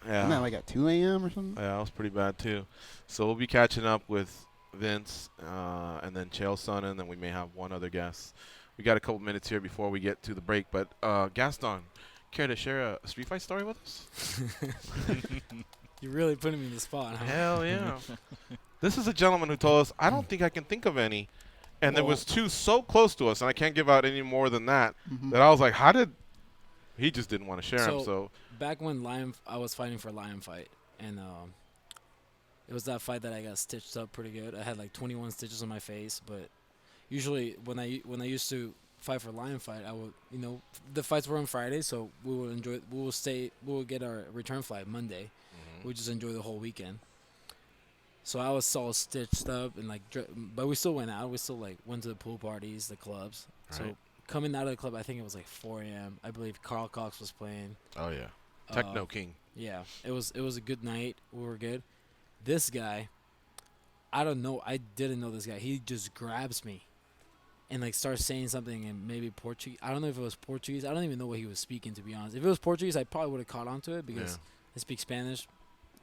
Yeah. Isn't that like at 2 a.m. or something? Yeah, that was pretty bad too. So we'll be catching up with Vince and then Chael Sonnen, and then we may have one other guest. We got a couple minutes here before we get to the break. But Gaston, care to share a street fight story with us? You're really putting me in the spot, huh? Hell yeah. This is a gentleman who told us, I don't think I can think of any. And there was two so close to us, and I can't give out any more than that, that I was like, how did – he just didn't want to share them. So back when I was fighting for Lion Fight, and it was that fight that I got stitched up pretty good. I had like 21 stitches on my face, but usually when I used to fight for Lion Fight, I would, the fights were on Friday, so we will get our return flight Monday. We just enjoy the whole weekend. So I was all stitched up and like, but we still went out. We still like went to the pool parties, the clubs. Right. So coming out of the club, I think it was like 4 a.m. I believe Carl Cox was playing. Oh yeah, Techno King. Yeah, it was a good night. We were good. This guy, I don't know. I didn't know this guy. He just grabs me, and like starts saying something in maybe Portuguese. I don't know if it was Portuguese. I don't even know what he was speaking, to be honest. If it was Portuguese, I probably would have caught on to it because I speak Spanish.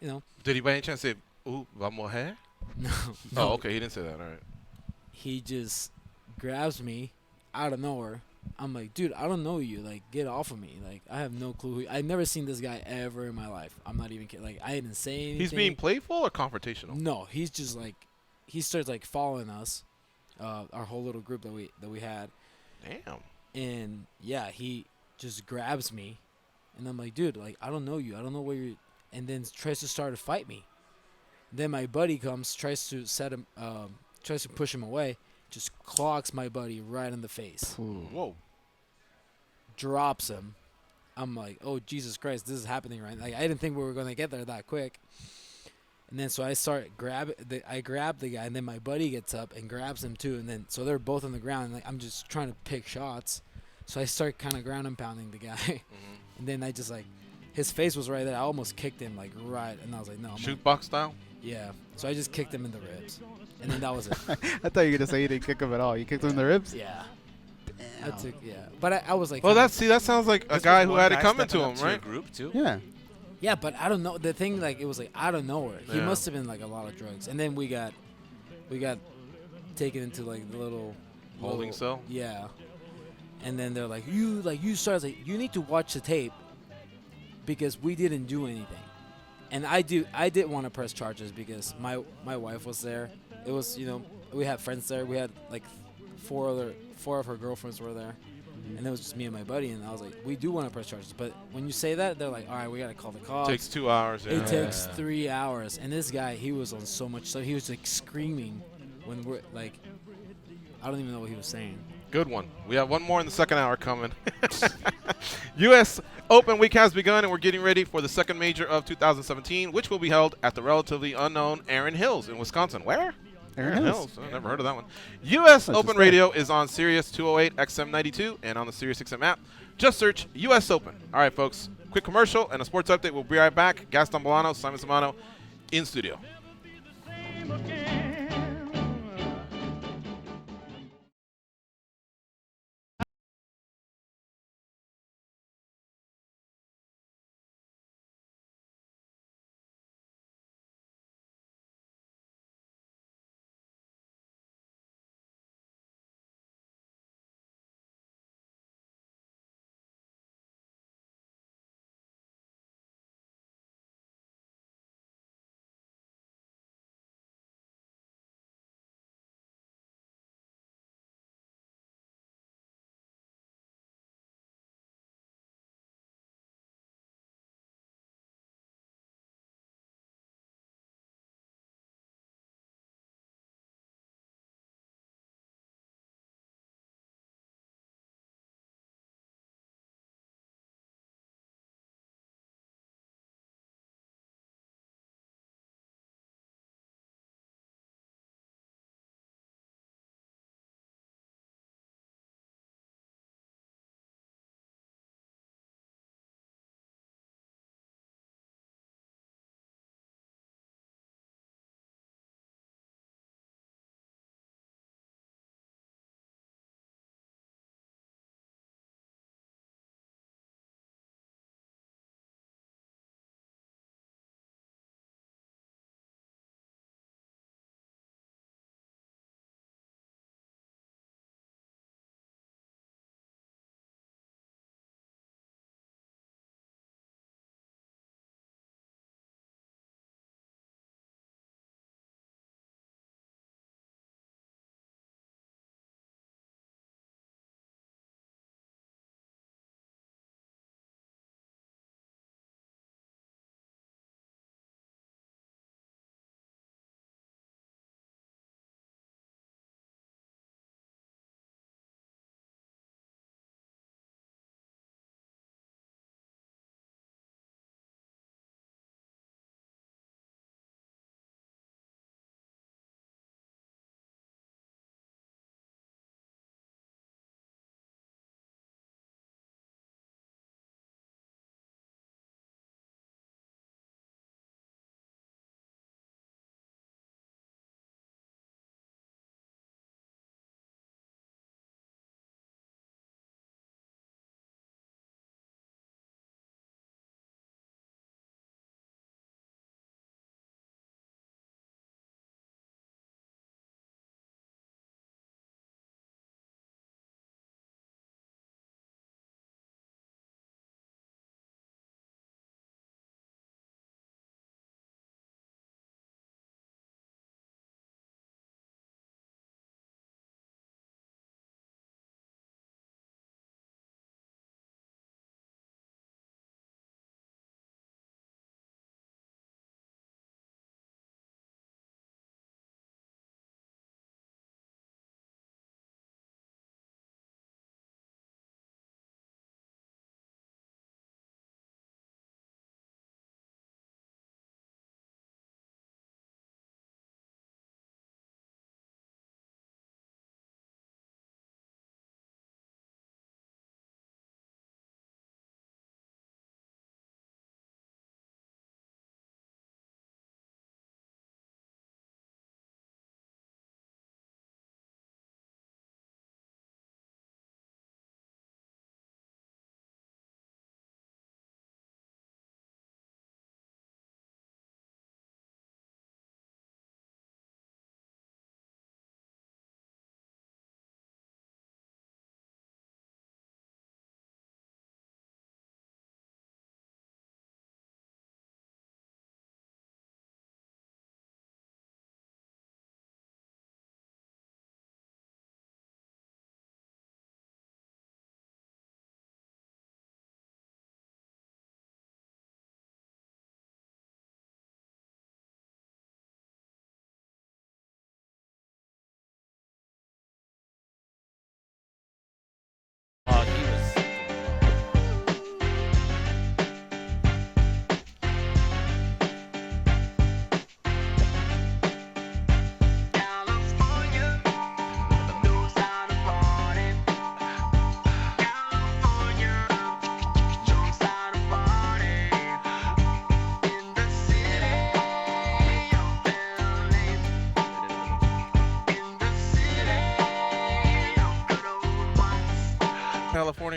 You know. Did he by any chance say vamos here? No. Oh, okay. He didn't say that. All right. He just grabs me out of nowhere. I'm like, dude, I don't know you. Like, get off of me. Like, I have no clue. I've never seen this guy ever in my life. I'm not even kidding. Like, I didn't say anything. He's being playful or confrontational? No, he's just like, he starts like following us, our whole little group that we had. Damn. And yeah, he just grabs me, and I'm like, dude, like, I don't know you. I don't know where you're. And then tries to start to fight me. Then my buddy comes, tries to push him away, just clocks my buddy right in the face. Ooh. Whoa. Drops him. I'm like, oh, Jesus Christ, this is happening right now. Like, I didn't think we were going to get there that quick. And then so I grab the guy, and then my buddy gets up and grabs him too. And then so they're both on the ground, and like, I'm just trying to pick shots. So I start kind of ground and pounding the guy. Mm-hmm. And then I just like, his face was right there. I almost kicked him like right, and I was like, no. Shoot box style? Yeah. So I just kicked him in the ribs. And then that was it. I thought you were going to say you didn't kick him at all. You kicked him in the ribs? Yeah. But I was like. Well, that sounds like a guy who had it coming to him, right? Group too. Yeah. Yeah, but I don't know. The thing, like, it was like out of nowhere. He Yeah. must have been like a lot of drugs. And then we got taken into like the little holding cell. Yeah. And then they're like, you start like, you need to watch the tape because we didn't do anything. And I did want to press charges because my wife was there. It was, we had friends there. We had like four of her girlfriends were there. And it was just me and my buddy, and I was like, we do want to press charges. But when you say that, they're like, all right, we got to call the cops. Takes 2 hours. Yeah. It takes 3 hours. And this guy, he was on so much stuff. He was like screaming when we're like, I don't even know what he was saying. Good one. We have one more in the second hour coming. U.S. Open week has begun, and we're getting ready for the second major of 2017, which will be held at the relatively unknown Erin Hills in Wisconsin. Where? Erin Hills. I never heard of that one. U.S. Open Radio is on Sirius 208 XM 92 and on the Sirius XM app. Just search U.S. Open. All right, folks. Quick commercial and a sports update. We'll be right back. Gaston Bolanos, Simon Samano in studio.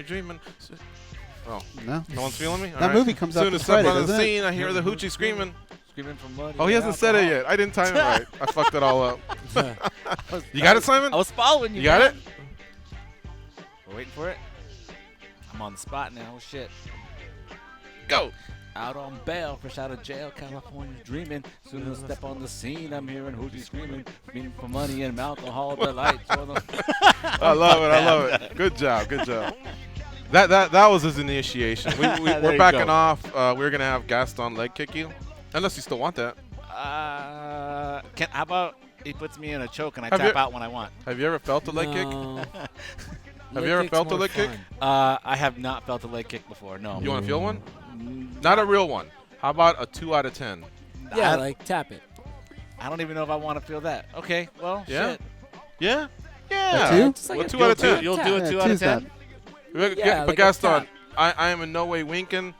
here dreaming. Oh, no one's feeling me. That movie comes out soon this as step Friday, on the doesn't it? scene, I hear the hoochie screaming. Screaming for money. Oh, he hasn't said it yet. I didn't time it right. I fucked it all up. You got it, Simon? I was following you. You got man. it? We're waiting for it. I'm on the spot now. Shit. Go. Out on bail, fresh out of jail, California dreaming. Soon as I step on the scene, I'm hearing hoochie screaming. Screaming for money and alcohol delight. I love it. I love it. Good job. Good job. That was his initiation. We're backing off. We're gonna have Gaston leg kick you, unless you still want that. How about he puts me in a choke and I tap out when I want? Have you ever felt a leg kick? Have you ever felt a leg kick? I have not felt a leg kick before. No. You want to feel one? Not a real one. How about a 2 out of 10? Yeah, like tap it. I don't even know if I want to feel that. Okay, well, yeah. Shit. Yeah? Yeah. Just like a 2 out of 10. You'll do a 2 out of 10? Yeah, but like Gaston, I am in no way winking.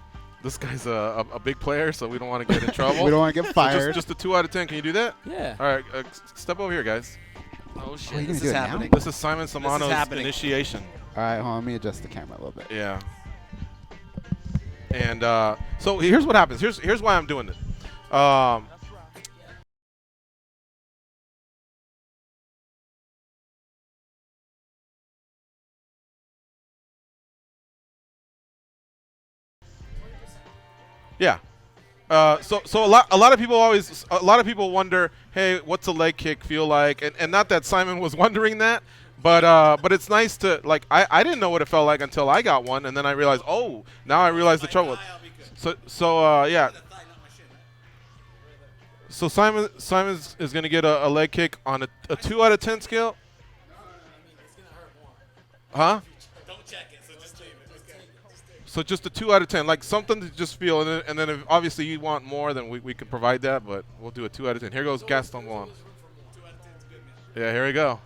This guy's a big player, so we don't want to get in trouble. We don't want to get fired. So just a 2 out of 10. Can you do that? Yeah. All right, step over here, guys. Oh, shit. Oh, you This gonna is do it now? happening. This is Simon Samano's happening. initiation. All right, hold on. Let me adjust the camera a little bit. Yeah. And so here's what happens. Here's why I'm doing this. Yeah. So a lot of people wonder, hey, what's a leg kick feel like? And not that Simon was wondering that, but it's nice to like I didn't know what it felt like until I got one, and then I realized, oh, now I realize the trouble. So yeah. So Simon is gonna get a leg kick on a 2 out of 10 scale. Huh? Don't check it, so just leave it. Okay. So just a 2 out of 10, like something to just feel, and then if obviously you want more, then we can provide that, but we'll do a 2 out of 10. Here goes Gaston Bolanos. 2 out of 10 is good, man. Yeah, here we go.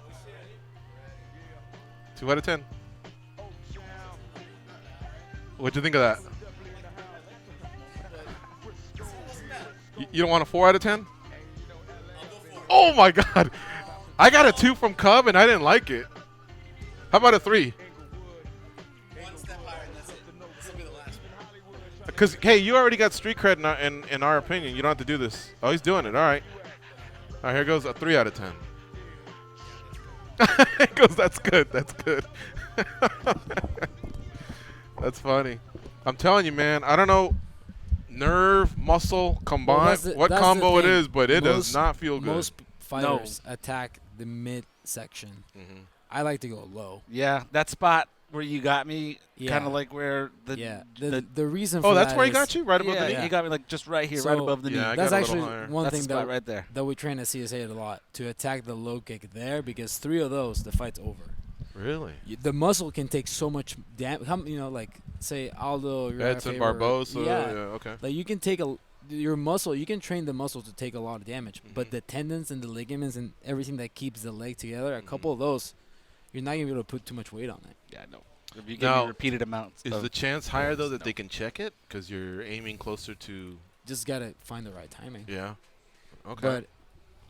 2 out of 10. What'd you think of that? You don't want a 4 out of 10? Oh my God! I got a 2 from Cub and I didn't like it. How about a 3? One step higher and that's it. This will be the last one. Because, hey, you already got street cred in our opinion. You don't have to do this. Oh, he's doing it. All right. All right, here goes a 3 out of 10. It goes, that's good. That's good. That's funny. I'm telling you, man, I don't know, nerve, muscle, combined, what combo it is, but it does not feel good. Most fighters attack the midsection. Mm-hmm. I like to go low. Yeah, that spot where you got me, Yeah. kind of like where the the reason for Oh, that's that where he is- got you? Right above the knee? You got me like just right here, So, right above the knee. Yeah, I That's got a little actually higher. one That's thing the spot right there. that we train at CSA a lot, to attack the low kick there, because 3 of those, the fight's over. Really? The muscle can take so much damage. You know, like, say, Aldo, you're Edson Barboza. Yeah, okay. Like, you can take your muscle, you can train the muscle to take a lot of damage, but the tendons and the ligaments and everything that keeps the leg together, a couple of those, you're not going to be able to put too much weight on it. Yeah, no. If you give me repeated amounts. Is the chance higher, though, that they can check it? Because you're aiming closer to... Just got to find the right timing. Yeah. Okay. But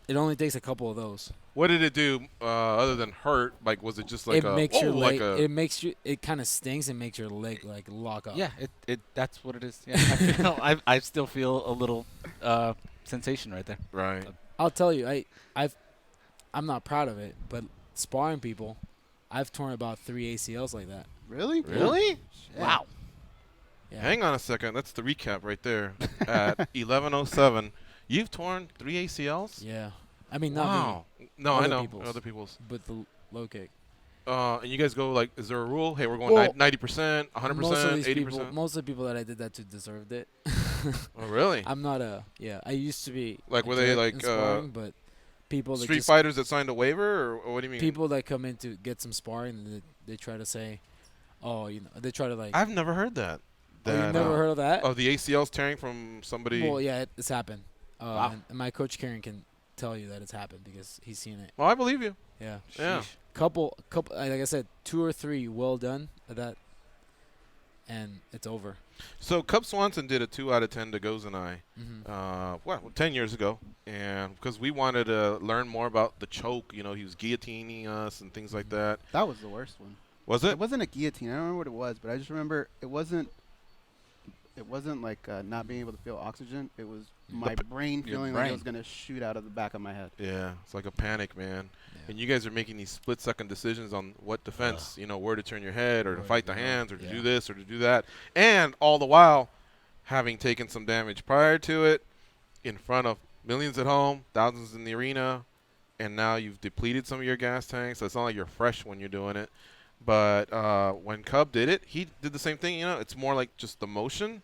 it only takes a couple of those. What did it do other than hurt? Like, was it just like it kind of stings and makes your leg like lock up. Yeah, it that's what it is. Yeah, I still feel a little sensation right there. Right. I'll tell you, I'm not proud of it, but sparring people, I've torn about 3 ACLs like that. Really? Really? Yeah. Wow. Yeah. Hang on a second. That's the recap right there. At 11:07, you've torn 3 ACLs? Yeah. I mean, not me. No, Other I know. people's. Other people's. But the low kick. And you guys go, like, is there a rule? Hey, we're going 90%, 100%, 80%? Most of the people that I did that to deserved it. Oh, really? I'm not I used to be. Like, were they, like, sparring, but people that street just fighters that signed a waiver, or what do you mean? People that come in to get some sparring, and they try to say, oh, you know, they try to, like. I've never heard that. Oh, you've never heard of that? Of the ACLs tearing from somebody? Well, yeah, it's happened. Wow. And my coach Karen can tell you that it's happened because he's seen it. Well, I believe you. Yeah. Yeah. Couple, like I said, 2 or 3 well done at that, and it's over. So Cub Swanson did a 2 out of 10 to Goz and I, Mhm. 10 years ago, and because we wanted to learn more about the choke, you know, he was guillotining us and things like that. That was the worst one. Was it? It wasn't a guillotine. I don't remember what it was, but I just remember it wasn't like not being able to feel oxygen. It was my brain feeling like it was going to shoot out of the back of my head. Yeah, it's like a panic, man. Yeah. And you guys are making these split-second decisions on what defense, where to turn your head or to fight the hands or to do this or to do that. And all the while having taken some damage prior to it in front of millions at home, thousands in the arena, and now you've depleted some of your gas tanks. So it's not like you're fresh when you're doing it. But when Cub did it, he did the same thing. It's more like just the motion,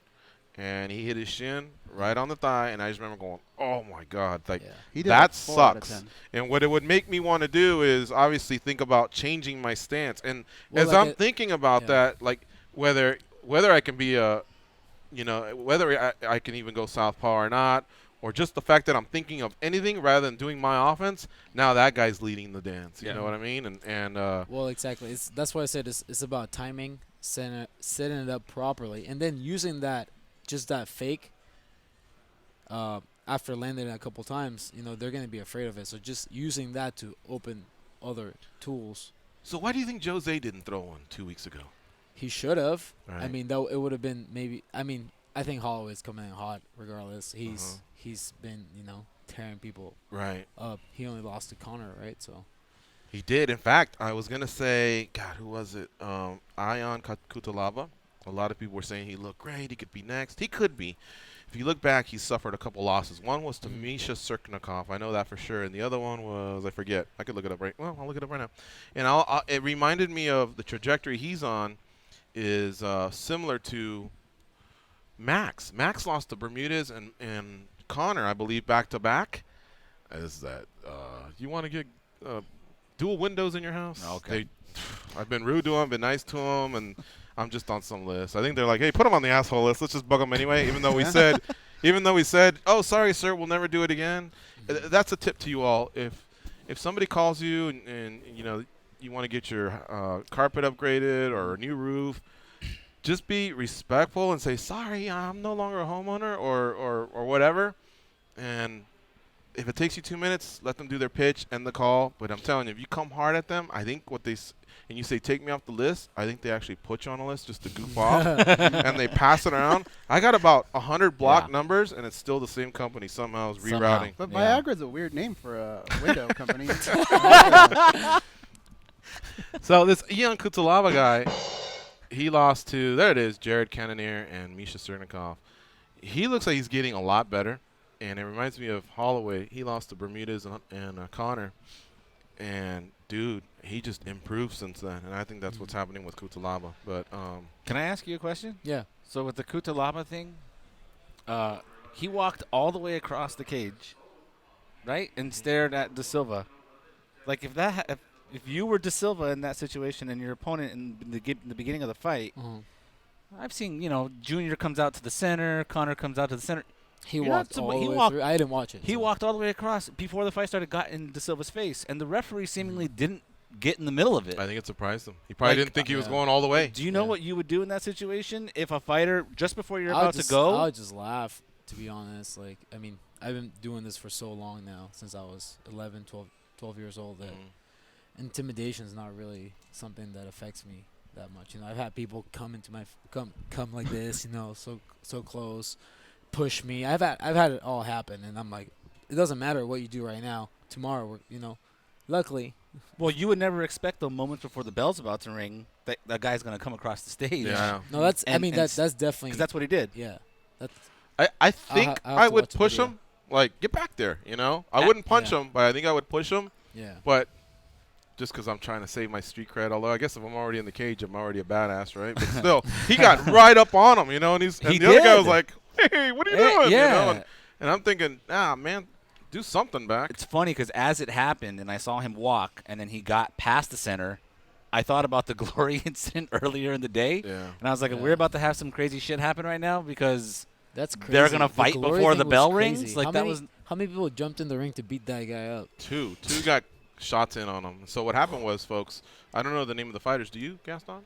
and he hit his shin right on the thigh. And I just remember going, "Oh my God!" Like that sucks. And what it would make me want to do is obviously think about changing my stance. And as I'm thinking about that, like whether I can be whether I can even go southpaw or not. Or just the fact that I'm thinking of anything rather than doing my offense. Now that guy's leading the dance. You know what I mean? And well, exactly. That's why I said it's about timing, setting it up properly, and then using that fake. After landing it a couple times, they're gonna be afraid of it. So just using that to open other tools. So why do you think Jose didn't throw one 2 weeks ago? He should have. Right. I mean, though it would have been maybe. I mean, I think Holloway's coming in hot regardless. He's been, tearing people up. He only lost to Conor, right? So he did. In fact, I was gonna say, God, who was it? Ion Cutelaba. A lot of people were saying he looked great. He could be next. He could be. If you look back, he suffered a couple losses. One was to Misha Serknikov. I know that for sure. And the other one was, I forget. I could look it up right. Well, I'll look it up right now. And it reminded me of the trajectory he's on is similar to Max. Max lost to Bermudez and Conor, I believe, back-to-back. Is that you want to get dual windows in your house? Okay. I've been rude to him, been nice to him, and I'm just on some list. I think they're like, hey, put him on the asshole list. Let's just bug him anyway, even though we said, oh, sorry, sir, we'll never do it again. That's a tip to you all. If somebody calls you and you want to get your carpet upgraded or a new roof, just be respectful and say, sorry, I'm no longer a homeowner or whatever. And if it takes you 2 minutes, let them do their pitch, end the call. But I'm telling you, if you come hard at them, I think and you say, take me off the list, I think they actually put you on a list just to goof off. And they pass it around. I got about 100 block numbers, and it's still the same company somehow is rerouting. But Viagra's a weird name for a window company. So this Ion Cutelaba guy, he lost to, there it is, Jared Cannonier and Misha Serknikov. He looks like he's getting a lot better, and it reminds me of Holloway. He lost to Bermudez and Conor, and dude, he just improved since then, and I think that's what's happening with Cutelaba. But can I ask you a question? Yeah. So with the Cutelaba thing, he walked all the way across the cage, right, and stared at De Silva. Like if you were De Silva in that situation and your opponent in the beginning of the fight, I've seen, Junior comes out to the center, Conor comes out to the center. He walked all the way through. I didn't watch it. He walked all the way across before the fight started, got in De Silva's face, and the referee seemingly didn't get in the middle of it. I think it surprised him. He probably didn't think he was going all the way. Do you know what you would do in that situation if a fighter, just before you're about to go? I would just laugh, to be honest. Like, I mean, I've been doing this for so long now, since I was 11, 12 years old, that intimidation is not really something that affects me that much. I've had people come into come like this, so close, push me. I've had it all happen, and I'm like, it doesn't matter what you do right now. Tomorrow, luckily. Well, you would never expect the moments before the bell's about to ring that guy's going to come across the stage. Yeah. No, that's definitely, because that's what he did. Yeah. I think I would push him. Like, get back there. I wouldn't punch him, but I think I would push him. Yeah. But just because I'm trying to save my street cred, although I guess if I'm already in the cage, I'm already a badass, right? But still, he got right up on him, and the other guy was like, hey, what are you doing? Yeah. And I'm thinking, man, do something back. It's funny because as it happened and I saw him walk and then he got past the center, I thought about the Glory incident earlier in the day. Yeah. And I was like, we're about to have some crazy shit happen right now because that's crazy. They're going to fight before the bell rings. Like how many people jumped in the ring to beat that guy up? Two got shots in on him. So what happened was, folks, I don't know the name of the fighters. Do you, Gaston?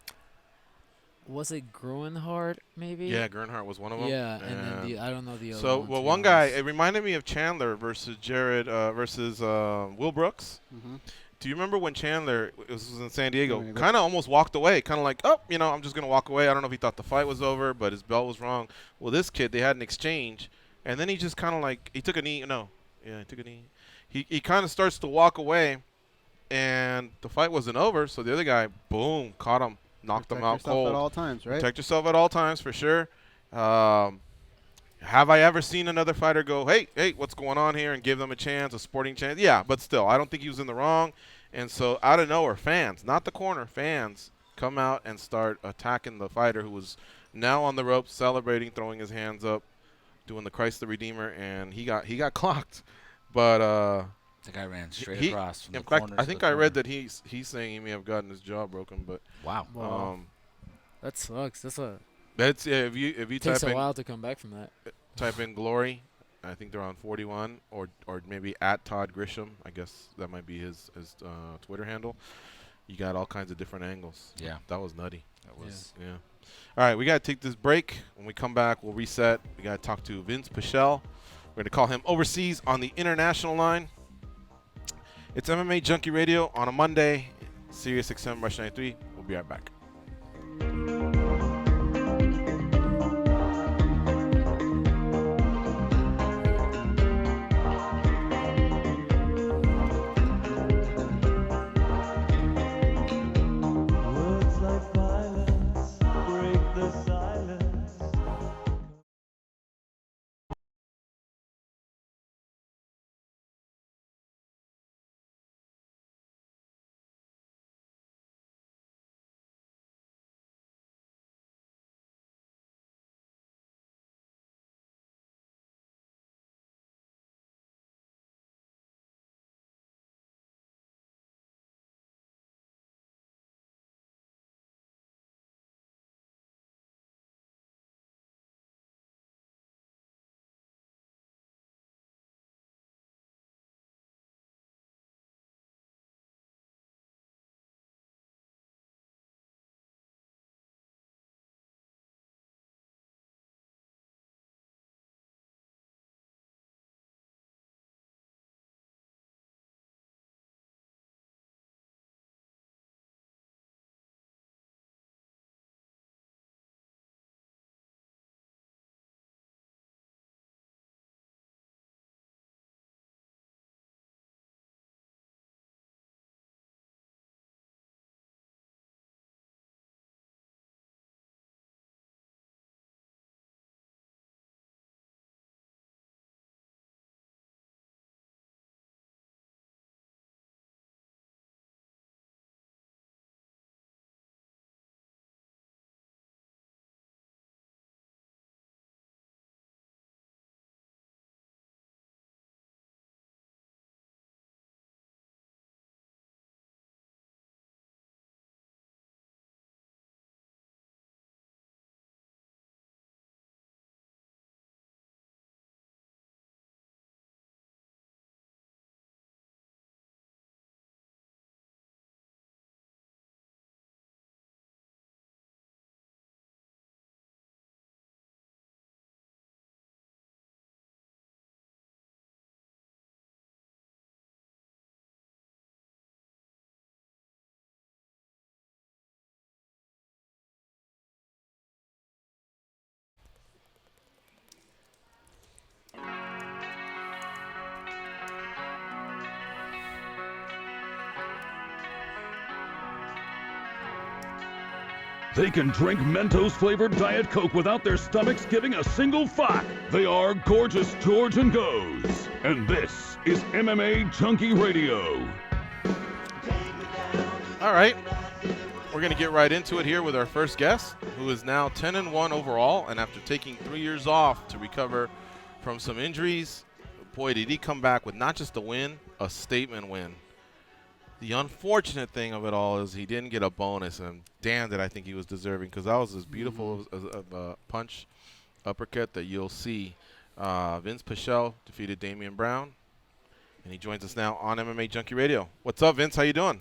Was it Groenhard, maybe? Yeah, Groenhard was one of them. Yeah, and then I don't know the other So, one, one guy, it reminded me of Chandler versus Jared versus Will Brooks. do you remember when Chandler was in San Diego, kind of almost walked away, kind of like, oh, I'm just going to walk away. I don't know if he thought the fight was over, but his belt was wrong. Well, this kid, they had an exchange, and then he just kind of like, he took a knee. No, yeah, he took a knee. He kind of starts to walk away, and the fight wasn't over, so the other guy, boom, caught him, knocked him out cold. Protect yourself at all times, right? Protect yourself at all times, for sure. Have I ever seen another fighter go, hey, what's going on here, and give them a chance, a sporting chance? Yeah, but still, I don't think he was in the wrong. And so out of nowhere, fans, not the corner, fans come out and start attacking the fighter who was now on the ropes, celebrating, throwing his hands up, doing the Christ the Redeemer, and he got clocked. But the guy ran straight across from in the fact, corner I to think the I corner. read that he's saying he may have gotten his jaw broken. But wow. That sucks. That's if you takes type a in, while to come back from that. Type in Glory. I think they're on 41, or maybe at Todd Grisham. I guess that might be his Twitter handle. You got all kinds of different angles. Yeah, that was nutty. That was yeah. All right, we got to take this break. When we come back, we'll reset. We got to talk to Vinc Pichel. We're going to call him overseas on the international line. It's MMAjunkie Radio on a Monday, Sirius XM Rush 93. We'll be right back. They can drink Mentos-flavored Diet Coke without their stomachs giving a single fuck. They are Gorgeous George and Goes. And this is MMAjunkie Radio. All right. We're going to get right into it here with our first guest, who is now 10-1 overall, and after taking 3 years off to recover from some injuries, boy, did he come back with not just a win, a statement win. The unfortunate thing of it all is he didn't get a bonus, and damn did I think he was deserving, because that was as beautiful of a punch uppercut that you'll see. Vinc Pichel defeated Damian Brown, and he joins us now on MMAjunkie Radio. What's up, Vince? How you doing?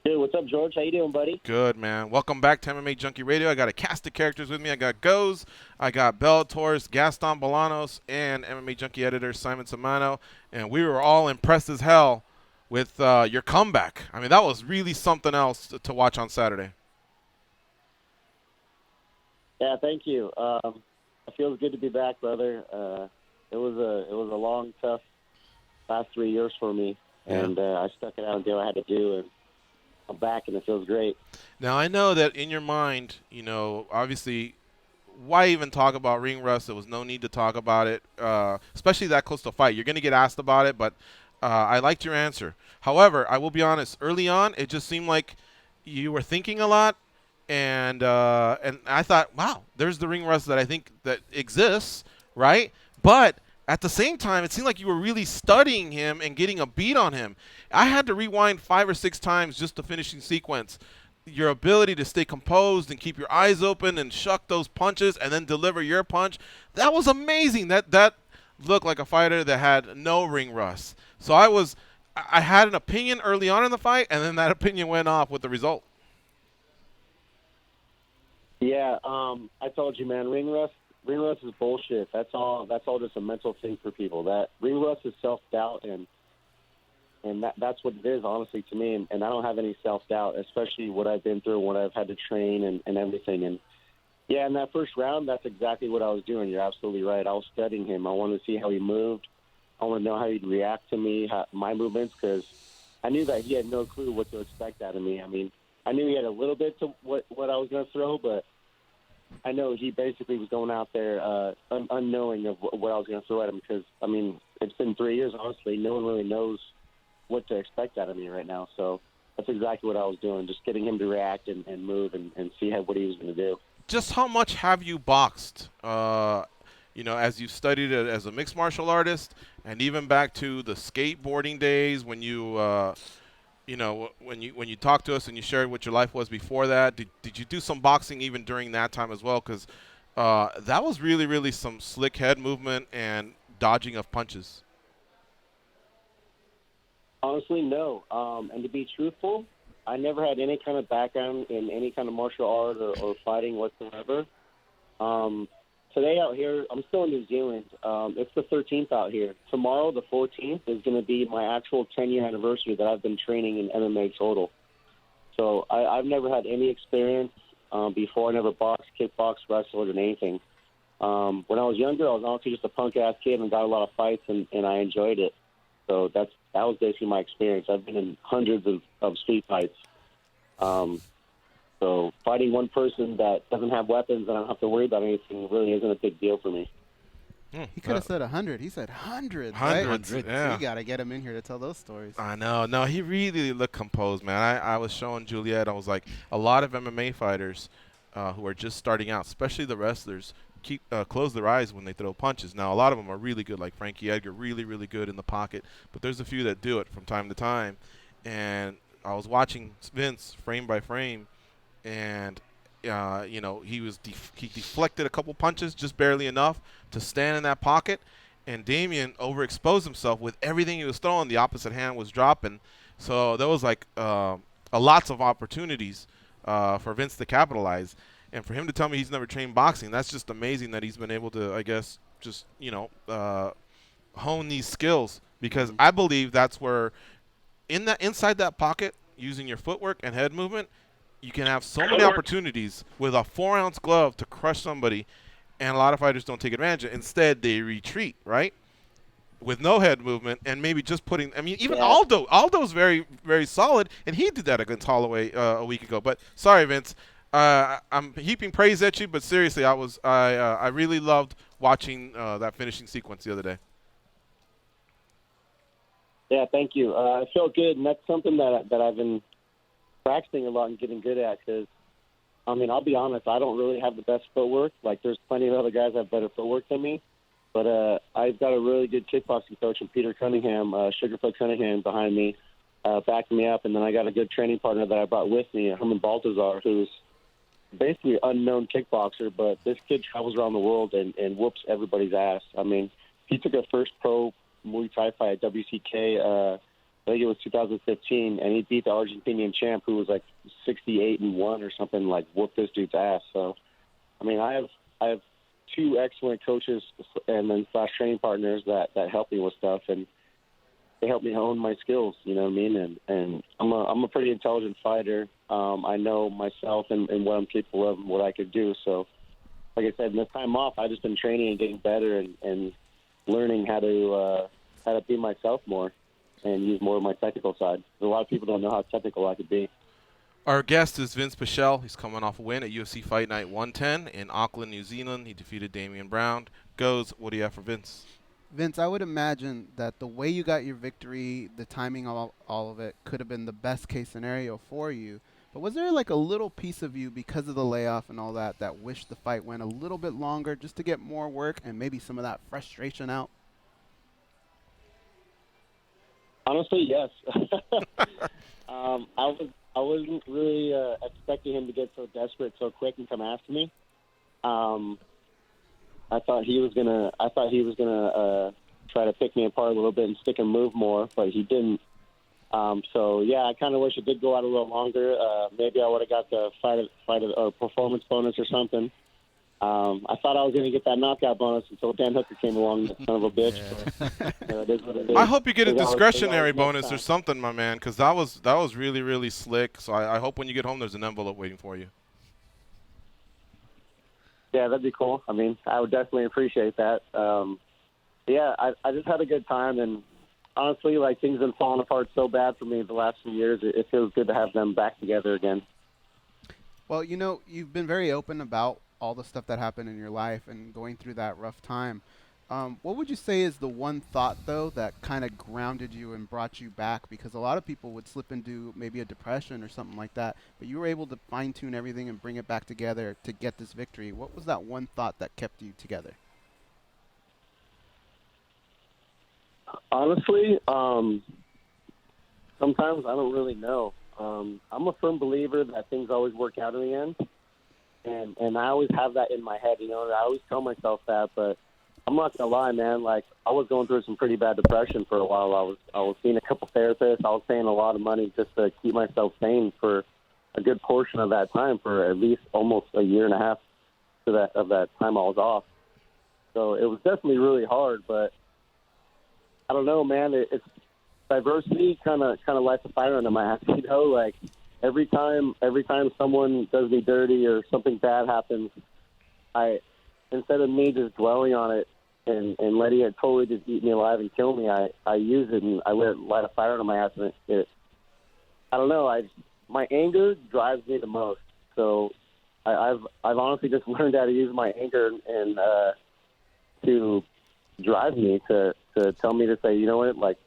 Dude, what's up, George? How you doing, buddy? Good, man. Welcome back to MMAjunkie Radio. I got a cast of characters with me. I got Goz, I got Bellator's Gaston Bolanos, and MMAjunkie editor Simon Samano. And we were all impressed as hell with your comeback. I mean, that was really something else to watch on Saturday. Yeah, thank you. It feels good to be back, brother. It was a long, tough last 3 years for me, and I stuck it out and did what I had to do, and I'm back, and it feels great. Now, I know that in your mind, you know, obviously, why even talk about ring rust? There was no need to talk about it, especially that close to a fight. You're going to get asked about it, but I liked your answer. However, I will be honest, early on, it just seemed like you were thinking a lot, and I thought, wow, there's the ring rust that I think that exists, right? But at the same time, it seemed like you were really studying him and getting a beat on him. I had to rewind 5 or 6 times just the finishing sequence. Your ability to stay composed and keep your eyes open and shuck those punches and then deliver your punch, that was amazing. That looked like a fighter that had no ring rust. So I had an opinion early on in the fight, and then that opinion went off with the result. Yeah, I told you, man, ring rust is bullshit. That's all just a mental thing for people. That ring rust is self-doubt, and that's what it is, honestly, to me. And I don't have any self-doubt, especially what I've been through, what I've had to train and everything. And, yeah, in that first round, that's exactly what I was doing. You're absolutely right. I was studying him. I wanted to see how he moved. I wanted to know how he'd react to me, my movements, because I knew that he had no clue what to expect out of me. I mean, I knew he had a little bit to what I was going to throw, but I know he basically was going out there unknowing of what I was going to throw at him because, I mean, it's been 3 years, honestly. No one really knows what to expect out of me right now. So that's exactly what I was doing, just getting him to react and move and see what he was going to do. Just how much have you boxed, you know, as you studied it as a mixed martial artist and even back to the skateboarding days when you you know, when you talked to us and you shared what your life was before that, did you do some boxing even during that time as well? Because that was really some slick head movement and dodging of punches. Honestly, no. And to be truthful, I never had any kind of background in any kind of martial art or fighting whatsoever. Today out here, I'm still in New Zealand. It's the 13th out here. Tomorrow, the 14th, is going to be my actual 10-year anniversary that I've been training in MMA total. So I've never had any experience before. I never boxed, kickboxed, wrestled, or anything. When I was younger, I was honestly just a punk-ass kid and got a lot of fights, and I enjoyed it. So that was basically my experience. I've been in hundreds of street fights. So fighting one person that doesn't have weapons and I don't have to worry about anything really isn't a big deal for me. He could have said 100. He said hundreds. Hundreds, right? yeah. So you got to get him in here to tell those stories. I know. No, he really looked composed, man. I was showing Juliet. I was like, a lot of MMA fighters who are just starting out, especially the wrestlers, close their eyes when they throw punches. Now, a lot of them are really good, like Frankie Edgar, really good in the pocket. But there's a few that do it from time to time. And I was watching Vince frame by frame, and you know, he deflected a couple punches, just barely enough to stand in that pocket. And Damian overexposed himself with everything he was throwing. The opposite hand was dropping. So there was like lots of opportunities for Vince to capitalize. And for him to tell me he's never trained boxing, that's just amazing that he's been able to, I guess, just, you know, hone these skills. Because I believe that's where, inside that pocket, using your footwork and head movement, you can have so many opportunities with a 4-ounce glove to crush somebody, and a lot of fighters don't take advantage of it. Instead, they retreat, right, with no head movement and maybe just putting – I mean, even Aldo's very, very solid, and he did that against Holloway a week ago. But sorry, Vince. I'm heaping praise at you, but seriously, I really loved watching that finishing sequence the other day. Yeah, thank you. I felt good, and that's something that I've been practicing a lot and getting good at because, I mean, I'll be honest, I don't really have the best footwork. Like, there's plenty of other guys that have better footwork than me, but I've got a really good kickboxing coach in Peter Cunningham, Sugarfoot Cunningham, behind me, backing me up, and then I got a good training partner that I brought with me, Herman Baltazar, who's basically an unknown kickboxer, but this kid travels around the world and whoops everybody's ass. I mean, he took a first pro Muay Thai fight at WCK think it was 2015, and he beat the Argentinian champ who was like 68-1 or something, like whooped this dude's ass. So, I mean, I have two excellent coaches and then / training partners that help me with stuff, and they help me hone my skills. You know what I mean? And I'm a pretty intelligent fighter. I know myself and what I'm capable of and what I could do. So, like I said, in this time off, I've just been training and getting better and learning how to be myself more and use more of my technical side. A lot of people don't know how technical I could be. Our guest is Vinc Pichel. He's coming off a win at UFC Fight Night 110 in Auckland, New Zealand. He defeated Damian Brown. Goes, what do you have for Vince? Vince, I would imagine that the way you got your victory, the timing of all of it, could have been the best case scenario for you. But was there like a little piece of you, because of the layoff and all that, that wished the fight went a little bit longer just to get more work and maybe some of that frustration out? Honestly, yes. I wasn't really expecting him to get so desperate so quick and come after me. I thought he was gonna try to pick me apart a little bit and stick and move more, but he didn't. So yeah, I kind of wish it did go out a little longer. Maybe I would have got the fight or performance bonus or something. I thought I was going to get that knockout bonus until Dan Hooker came along, that son of a bitch. Yeah. It is what it is. I hope you get a discretionary bonus or something, my man, because that was really, really slick. So I hope when you get home there's an envelope waiting for you. Yeah, that'd be cool. I mean, I would definitely appreciate that. Yeah, I just had a good time, and honestly, like, things have been falling apart so bad for me the last few years. It feels good to have them back together again. Well, you know, you've been very open about all the stuff that happened in your life and going through that rough time. What would you say is the one thought, though, that kind of grounded you and brought you back? Because a lot of people would slip into maybe a depression or something like that, but you were able to fine-tune everything and bring it back together to get this victory. What was that one thought that kept you together? Honestly, sometimes I don't really know. I'm a firm believer that things always work out in the end, and I always have that in my head. You know, I always tell myself that, but I'm not gonna lie, man. Like, I was going through some pretty bad depression for a while. I was seeing a couple therapists. I was paying a lot of money just to keep myself sane for a good portion of that time, for at least almost a year and a half of that time I was off. So it was definitely really hard, but I don't know, man. It's diversity kind of lights a fire under my ass. You know, like every time someone does me dirty or something bad happens, instead of me just dwelling on it and letting it totally just eat me alive and kill me, I use it and I let it light a fire under my ass. And I don't know. My anger drives me the most. So I've honestly just learned how to use my anger and to drive me to tell me to say, you know what, like,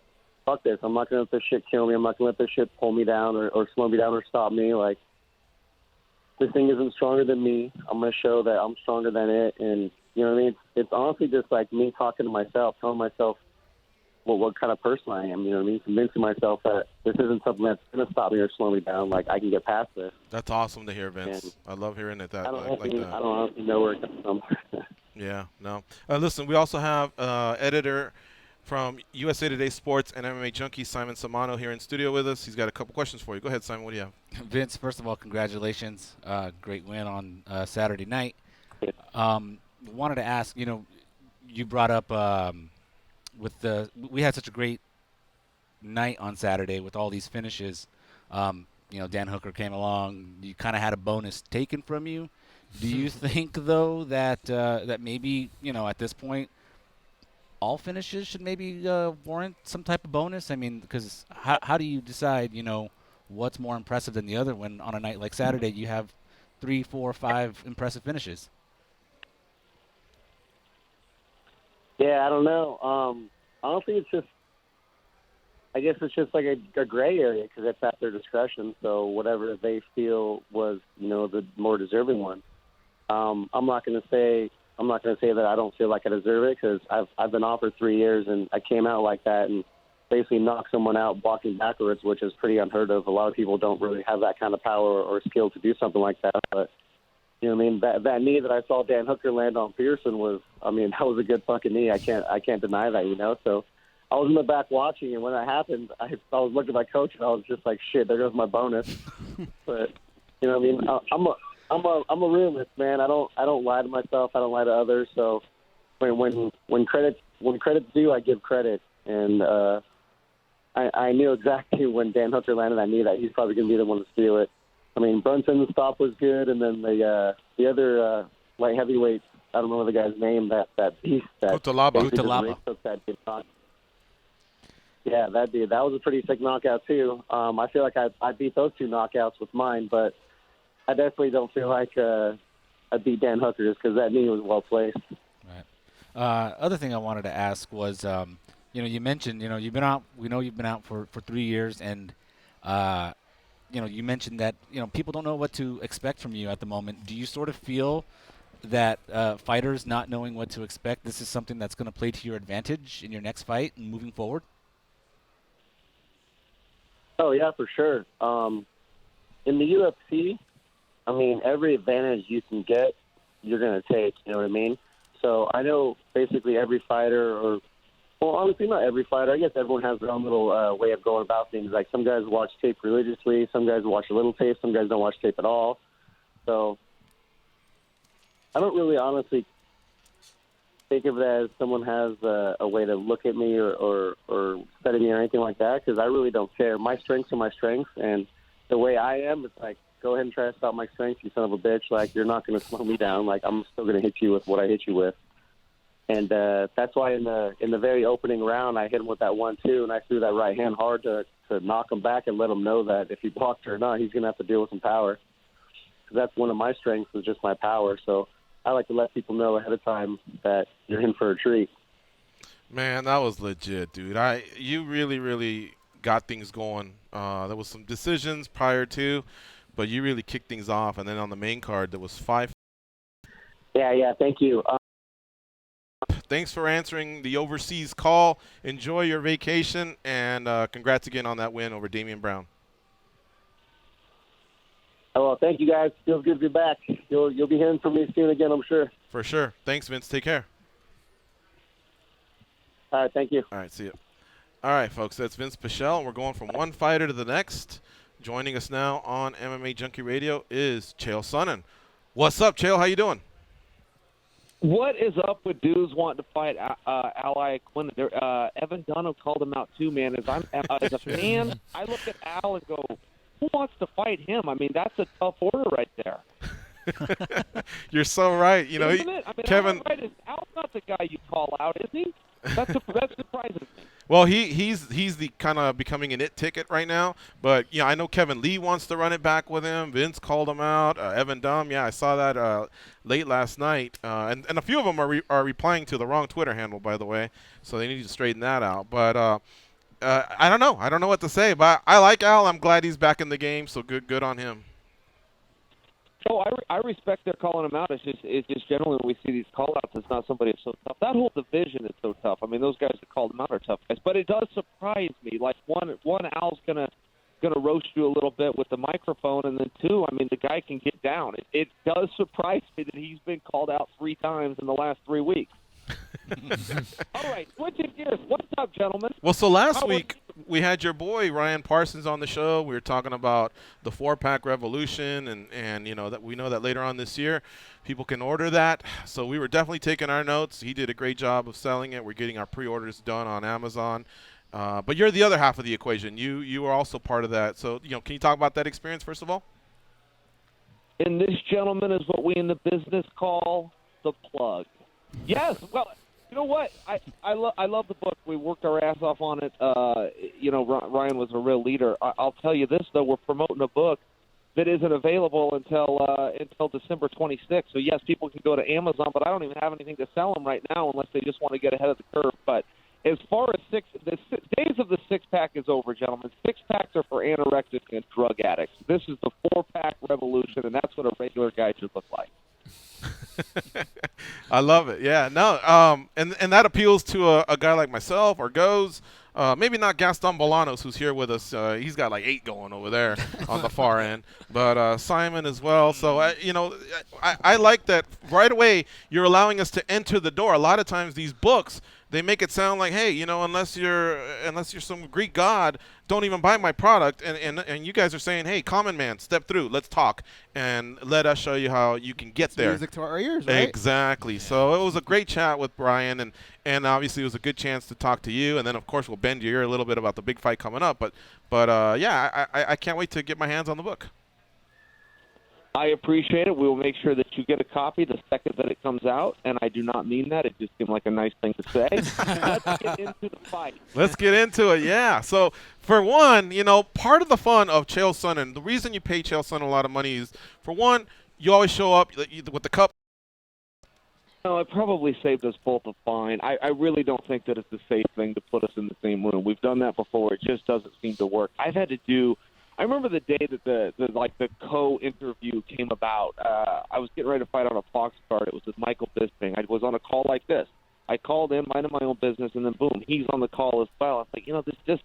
fuck this. I'm not going to let this shit kill me. I'm not going to let this shit pull me down or slow me down or stop me. Like, this thing isn't stronger than me. I'm going to show that I'm stronger than it. And, you know what I mean? It's honestly just like me talking to myself, telling myself what kind of person I am. You know what I mean? Convincing myself that this isn't something that's going to stop me or slow me down. Like, I can get past this. That's awesome to hear, Vince. And I love hearing it. I don't honestly know where it comes from. Yeah, no. Listen, we also have editor from USA Today Sports and MMAjunkie, Simon Samano, here in studio with us. He's got a couple questions for you. Go ahead, Simon. What do you have? Vince, first of all, congratulations. Great win on Saturday night. Wanted to ask, you know, you brought up we had such a great night on Saturday with all these finishes. You know, Dan Hooker came along. You kind of had a bonus taken from you. Do you think, though, that that maybe, you know, at this point, all finishes should maybe warrant some type of bonus? I mean, because how do you decide, you know, what's more impressive than the other when on a night like Saturday you have 3, 4, 5 impressive finishes? Yeah, I don't know. Honestly, I guess it's just like a gray area because it's at their discretion. So whatever they feel was, you know, the more deserving one. I'm not going to say that I don't feel like I deserve it because I've been off for 3 years and I came out like that and basically knocked someone out walking backwards, which is pretty unheard of. A lot of people don't really have that kind of power or skill to do something like that. But you know what I mean? That knee that I saw Dan Hooker land on Pearson was, I mean, that was a good fucking knee. I can't deny that, you know. So I was in the back watching, and when that happened, I was looking at my coach, and I was just like, shit, there goes my bonus. But you know, what I mean, I'm a realist, man. I don't lie to myself. I don't lie to others. So when credit's due, I give credit. And I knew exactly when Dan Hooker landed. I knew that he's probably going to be the one to steal it. I mean, Brunson's stop was good, and then the other light heavyweight, I don't remember the guy's name. That beast. Utalaba. Took that big knock. Yeah, that was a pretty sick knockout too. I feel like I beat those 2 knockouts with mine, but I definitely don't feel like I beat Dan Hooker just because that knee was well placed. Right. Other thing I wanted to ask was, you mentioned, you've been out. We know you've been out for 3 years, and you mentioned that people don't know what to expect from you at the moment. Do you sort of feel that fighters not knowing what to expect, this is something that's going to play to your advantage in your next fight and moving forward? Oh, yeah, for sure. In the UFC, I mean, every advantage you can get, you're going to take, you know what I mean? So I know basically every fighter well, honestly, not every fighter. I guess everyone has their own little way of going about things. Like some guys watch tape religiously, some guys watch a little tape, some guys don't watch tape at all. So I don't really honestly think of it as someone has a way to look at me or study me or anything like that, because I really don't care. My strengths are my strengths, and the way I am, it's like, go ahead and try to stop my strengths, you son of a bitch. Like, you're not going to slow me down. Like, I'm still going to hit you with what I hit you with. And that's why in the very opening round, I hit him with that 1-2, and I threw that right hand hard to knock him back and let him know that if he blocked or not, he's going to have to deal with some power. Because that's one of my strengths, is just my power. So I like to let people know ahead of time that you're in for a treat. Man, that was legit, dude. You really, really got things going. There was some decisions prior to, but you really kicked things off. And then on the main card, there was 5. Yeah, thank you. Thanks for answering the overseas call. Enjoy your vacation, and congrats again on that win over Damian Brown. Oh, well, thank you, guys. Feels good to be back. You'll be hearing from me soon again, I'm sure. For sure. Thanks, Vince. Take care. All right, thank you. All right, see you. All right, folks, that's Vinc Pichel, and we're going from one fighter to the next. Joining us now on MMA Junkie Radio is Chael Sonnen. What's up, Chael? How you doing? What is up with dudes wanting to fight Ally Quinn? Evan Dunham called him out too, man. As a fan, I look at Al and go, who wants to fight him? I mean, that's a tough order right there. You're so right. You know, Isn't it? I mean, Kevin. Al's not the guy you call out, is he? That surprises me. Well, he's the kind of becoming an it ticket right now. But yeah, I know Kevin Lee wants to run it back with him. Vince called him out. Evan Dunham, yeah, I saw that late last night. And a few of them are replying to the wrong Twitter handle, by the way. So they need to straighten that out. But I don't know. I don't know what to say. But I like Al. I'm glad he's back in the game. So good on him. Oh, I respect their calling him out. It's just generally when we see these call-outs, it's not somebody that's so tough. That whole division is so tough. I mean, those guys that called him out are tough guys. But it does surprise me. Like, one Al's gonna roast you a little bit with the microphone, and then 2, I mean, the guy can get down. It does surprise me that he's been called out 3 times in the last 3 weeks. All right, switching gears. What's up, gentlemen? Well, so last week we had your boy Ryan Parsons on the show. We were talking about the 4-pack revolution, and you know that we know that later on this year people can order that. So we were definitely taking our notes. He did a great job of selling it. We're getting our pre-orders done on Amazon. But you're the other half of the equation. You are also part of that. So can you talk about that experience first of all? And this, gentleman, is what we in the business call the plug. Yes, well, you know what? I love the book. We worked our ass off on it. Ryan was a real leader. I'll tell you this, though. We're promoting a book that isn't available until December 26th. So, yes, people can go to Amazon, but I don't even have anything to sell them right now unless they just want to get ahead of the curve. But as far as the days of the 6-pack is over, gentlemen. 6-packs are for anorexics and drug addicts. This is the 4-pack revolution, and that's what a regular guy should look like. I love it. Yeah, no, and that appeals to a guy like myself or Goes. Maybe not Gaston Bolanos, who's here with us. He's got like 8 going over there on the far end. But Simon as well. So, I like that right away you're allowing us to enter the door. A lot of times these books, they make it sound like, hey, unless you're some Greek god, don't even buy my product. And you guys are saying, hey, common man, step through, let's talk, and let us show you how you can get there. Music to our ears, right? Exactly. So it was a great chat with Brian, and obviously it was a good chance to talk to you. And then of course we'll bend your ear a little bit about the big fight coming up. But yeah, I can't wait to get my hands on the book. I appreciate it. We will make sure that you get a copy the second that it comes out, and I do not mean that. It just seemed like a nice thing to say. Let's get into the fight. Let's get into it, yeah. So, for one, part of the fun of Chael Sonnen, the reason you pay Chael Sonnen a lot of money is, for one, you always show up with the cup. No, it probably saved us both a fine. I really don't think that it's a safe thing to put us in the same room. We've done that before. It just doesn't seem to work. I remember the day that the co-interview came about. I was getting ready to fight on a Fox card. It was with Michael Bisping. I was on a call like this. I called in, minding my own business, and then boom, he's on the call as well. I was like,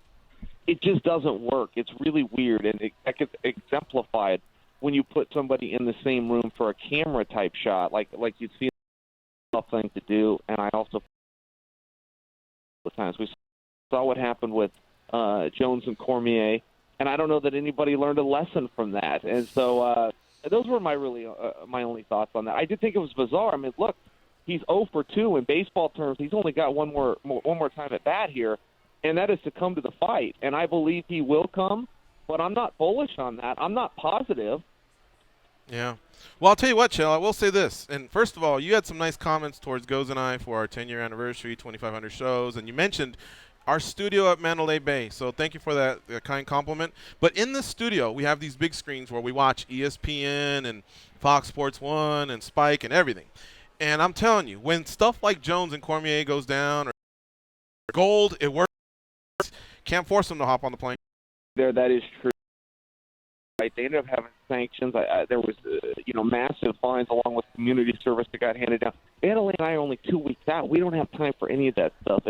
it just doesn't work. It's really weird, and it gets exemplified when you put somebody in the same room for a camera type shot, like you'd see a tough thing to do. And I also times we saw what happened with Jones and Cormier. And I don't know that anybody learned a lesson from that. And so those were my only thoughts on that. I did think it was bizarre. I mean, look, he's 0 for 2 in baseball terms. He's only got one more time at bat here, and that is to come to the fight. And I believe he will come, but I'm not bullish on that. I'm not positive. Yeah. Well, I'll tell you what, Chael, I will say this. And first of all, you had some nice comments towards Goz and I for our 10-year anniversary, 2,500 shows, and you mentioned our studio at Mandalay Bay. So thank you for that kind compliment. But in the studio, we have these big screens where we watch ESPN and Fox Sports 1 and Spike and everything. And I'm telling you, when stuff like Jones and Cormier goes down or gold, it works. Can't force them to hop on the plane. That is true. Right, they ended up having sanctions. There was, massive fines along with community service that got handed down. Mandalay and I are only 2 weeks out. We don't have time for any of that stuff.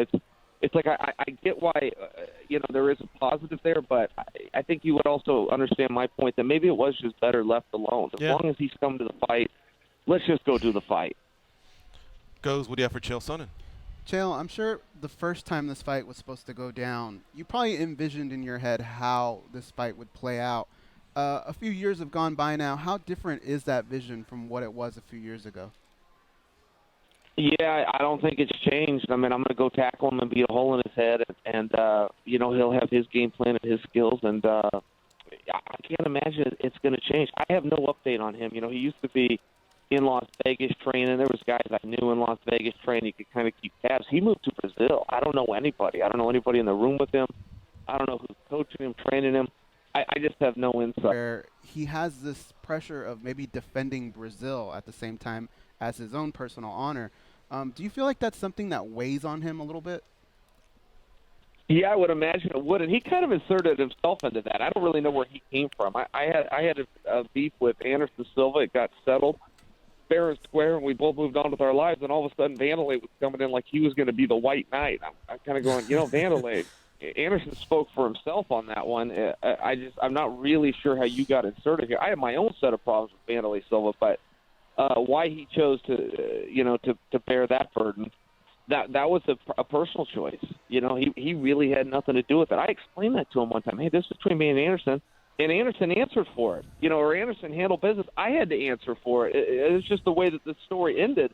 It's like I get why, there is a positive there, but I think you would also understand my point that maybe it was just better left alone. As long as he's come to the fight, let's just go do the fight. Goz, what do you have for Chael Sonnen? Chael, I'm sure the first time this fight was supposed to go down, you probably envisioned in your head how this fight would play out. A few years have gone by now. How different is that vision from what it was a few years ago? Yeah, I don't think it's changed. I mean, I'm going to go tackle him and beat a hole in his head, and he'll have his game plan and his skills, and I can't imagine it's going to change. I have no update on him. He used to be in Las Vegas training. There was guys I knew in Las Vegas training. He could kind of keep tabs. He moved to Brazil. I don't know anybody. I don't know anybody in the room with him. I don't know who's coaching him, training him. I just have no insight. Where he has this pressure of maybe defending Brazil at the same time as his own personal honor. Do you feel like that's something that weighs on him a little bit? Yeah, I would imagine it would, and he kind of inserted himself into that. I don't really know where he came from. I had a beef with Anderson Silva. It got settled fair and square, and we both moved on with our lives, and all of a sudden Vandalay was coming in like he was going to be the white knight. I'm kind of going, Vandalay, Anderson spoke for himself on that one. I'm not really sure how you got inserted here. I have my own set of problems with Vandalay Silva, but why he chose to bear that burden, that was a personal choice. He really had nothing to do with it. I explained that to him one time. Hey, this is between me and Anderson answered for it. Or Anderson handled business. I had to answer for it. It's just the way that the story ended.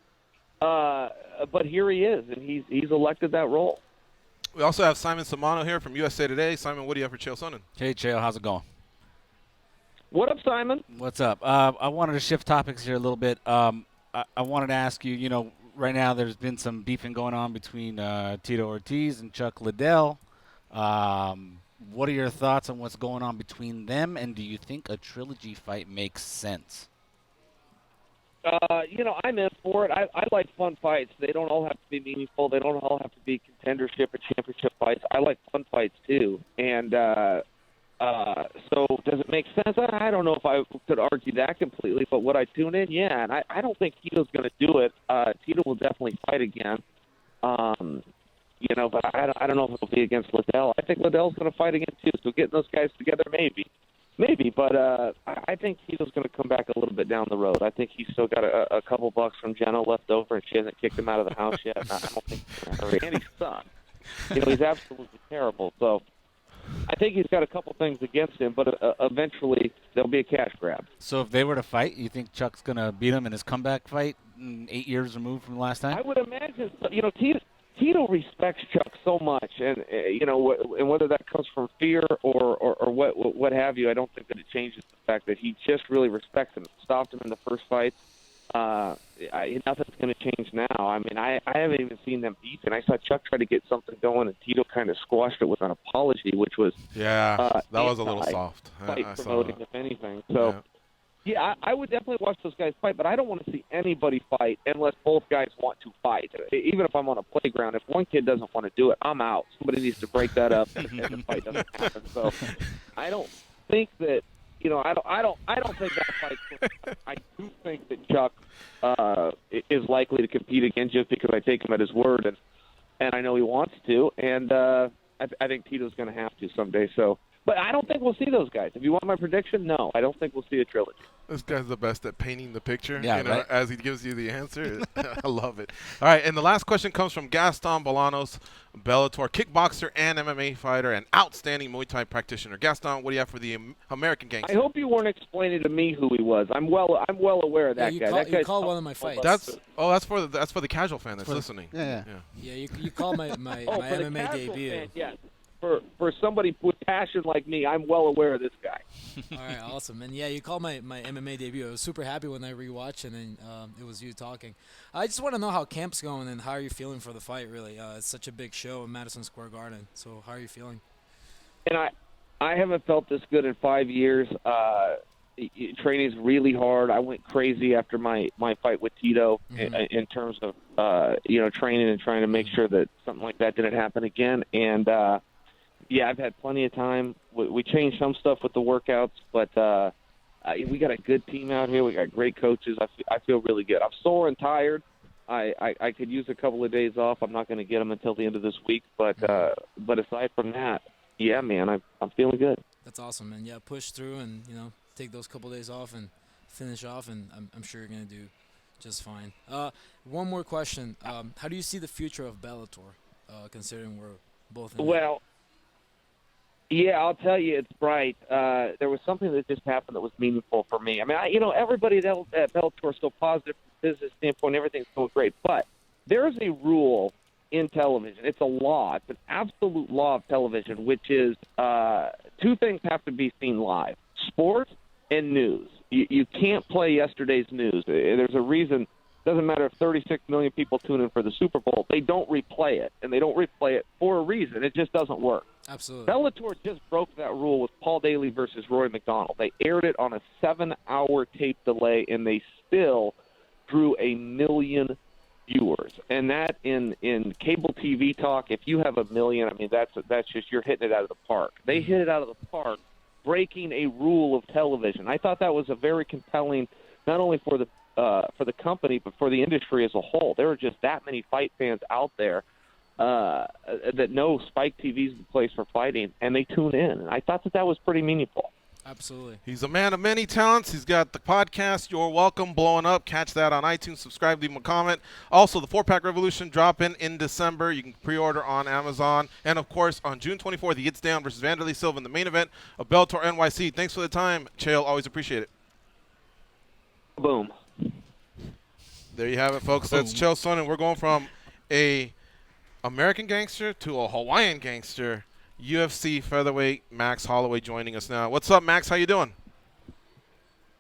But here he is, and he's elected that role. We also have Simon Samano here from USA Today. Simon, what do you have for Chael Sonnen? Hey, Chael, how's it going? What up, Simon? What's up? I wanted to shift topics here a little bit. I wanted to ask you, right now there's been some beefing going on between Tito Ortiz and Chuck Liddell. What are your thoughts on what's going on between them, and do you think a trilogy fight makes sense? I'm in for it. I like fun fights. They don't all have to be meaningful. They don't all have to be contendership or championship fights. I like fun fights, too. And so does it make sense? I don't know if I could argue that completely, but would I tune in? Yeah, and I don't think Tito's going to do it. Tito will definitely fight again. But I don't know if it'll be against Liddell. I think Liddell's going to fight again, too. So getting those guys together, maybe Maybe, but I think Tito's going to come back a little bit down the road. I think he's still got a couple bucks from Jenna left over, and she hasn't kicked him out of the house yet. And I don't think he's going to hurry. And he's son. He's absolutely terrible. So I think he's got a couple things against him, but eventually there'll be a cash grab. So if they were to fight, you think Chuck's going to beat him in his comeback fight 8 years removed from the last time? I would imagine, Tito respects Chuck so much, and and whether that comes from fear or what have you, I don't think that it changes the fact that he just really respects him. Stopped him in the first fight. Nothing's going to change now. I mean, I haven't even seen them beat, and I saw Chuck try to get something going, and Tito kind of squashed it with an apology, which was that was a little soft. Fight promoting, if anything. So. Yeah, I would definitely watch those guys fight, but I don't want to see anybody fight unless both guys want to fight. Even if I'm on a playground, if one kid doesn't want to do it, I'm out. Somebody needs to break that up, and the fight doesn't happen. So I don't think that I don't think that fight's. I do think that Chuck is likely to compete again just because I take him at his word, and I know he wants to, and I think Tito's going to have to someday. So. But I don't think we'll see those guys. If you want my prediction, no, I don't think we'll see a trilogy. This guy's the best at painting the picture, right? As he gives you the answer. I love it. All right, and the last question comes from Gaston Bolanos, Bellator kickboxer and MMA fighter, and outstanding Muay Thai practitioner. Gaston, what do you have for the American Gangster? I hope you weren't explaining to me who he was. I'm well aware of that guy. You called one of my fights. That's for the casual fan that's listening. Yeah. You called my MMA debut. Fan, yes. For somebody with passion like me, I'm well aware of this guy. All right, awesome. And, you called my MMA debut. I was super happy when I rewatched, and then it was you talking. I just want to know how camp's going and how are you feeling for the fight, really. It's such a big show in Madison Square Garden. So how are you feeling? And I haven't felt this good in 5 years. Training's really hard. I went crazy after my fight with Tito in terms of, training and trying to make sure that something like that didn't happen again. And, I've had plenty of time. We changed some stuff with the workouts, but we got a good team out here. We got great coaches. I feel really good. I'm sore and tired. I could use a couple of days off. I'm not going to get them until the end of this week, but aside from that, man, I'm feeling good. That's awesome, man. Push through and take those couple of days off and finish off, and I'm sure you're going to do just fine. One more question: how do you see the future of Bellator, considering we're both in well? Yeah, I'll tell you, it's bright. There was something that just happened that was meaningful for me. I mean, everybody at Bellator is so positive from a business standpoint. Everything's going great. But there is a rule in television. It's a law. It's an absolute law of television, which is two things have to be seen live, sports and news. You can't play yesterday's news. There's a reason. It doesn't matter if 36 million people tune in for the Super Bowl. They don't replay it, and they don't replay it for a reason. It just doesn't work. Absolutely. Bellator just broke that rule with Paul Daly versus Roy McDonald. They aired it on a 7-hour tape delay, and they still drew 1 million viewers. And that in cable TV talk, if you have 1 million, I mean, that's just you're hitting it out of the park. They hit it out of the park, breaking a rule of television. I thought that was a very compelling, not only for the company, but for the industry as a whole. There are just that many fight fans out there that know Spike TV is the place for fighting, and they tune in. And I thought that was pretty meaningful. Absolutely. He's a man of many talents. He's got the podcast, You're Welcome, blowing up. Catch that on iTunes. Subscribe, leave him a comment. Also, the 4-Pack Revolution dropping in December. You can pre-order on Amazon. And, of course, on June 24th, he gets down versus Vanderlei Silva in the main event of Bellator NYC. Thanks for the time, Chael. Always appreciate it. Boom. There you have it, folks. That's Chael Sonnen. We're going from a American gangster to a Hawaiian gangster. UFC featherweight Max Holloway joining us now. What's up, Max? How you doing?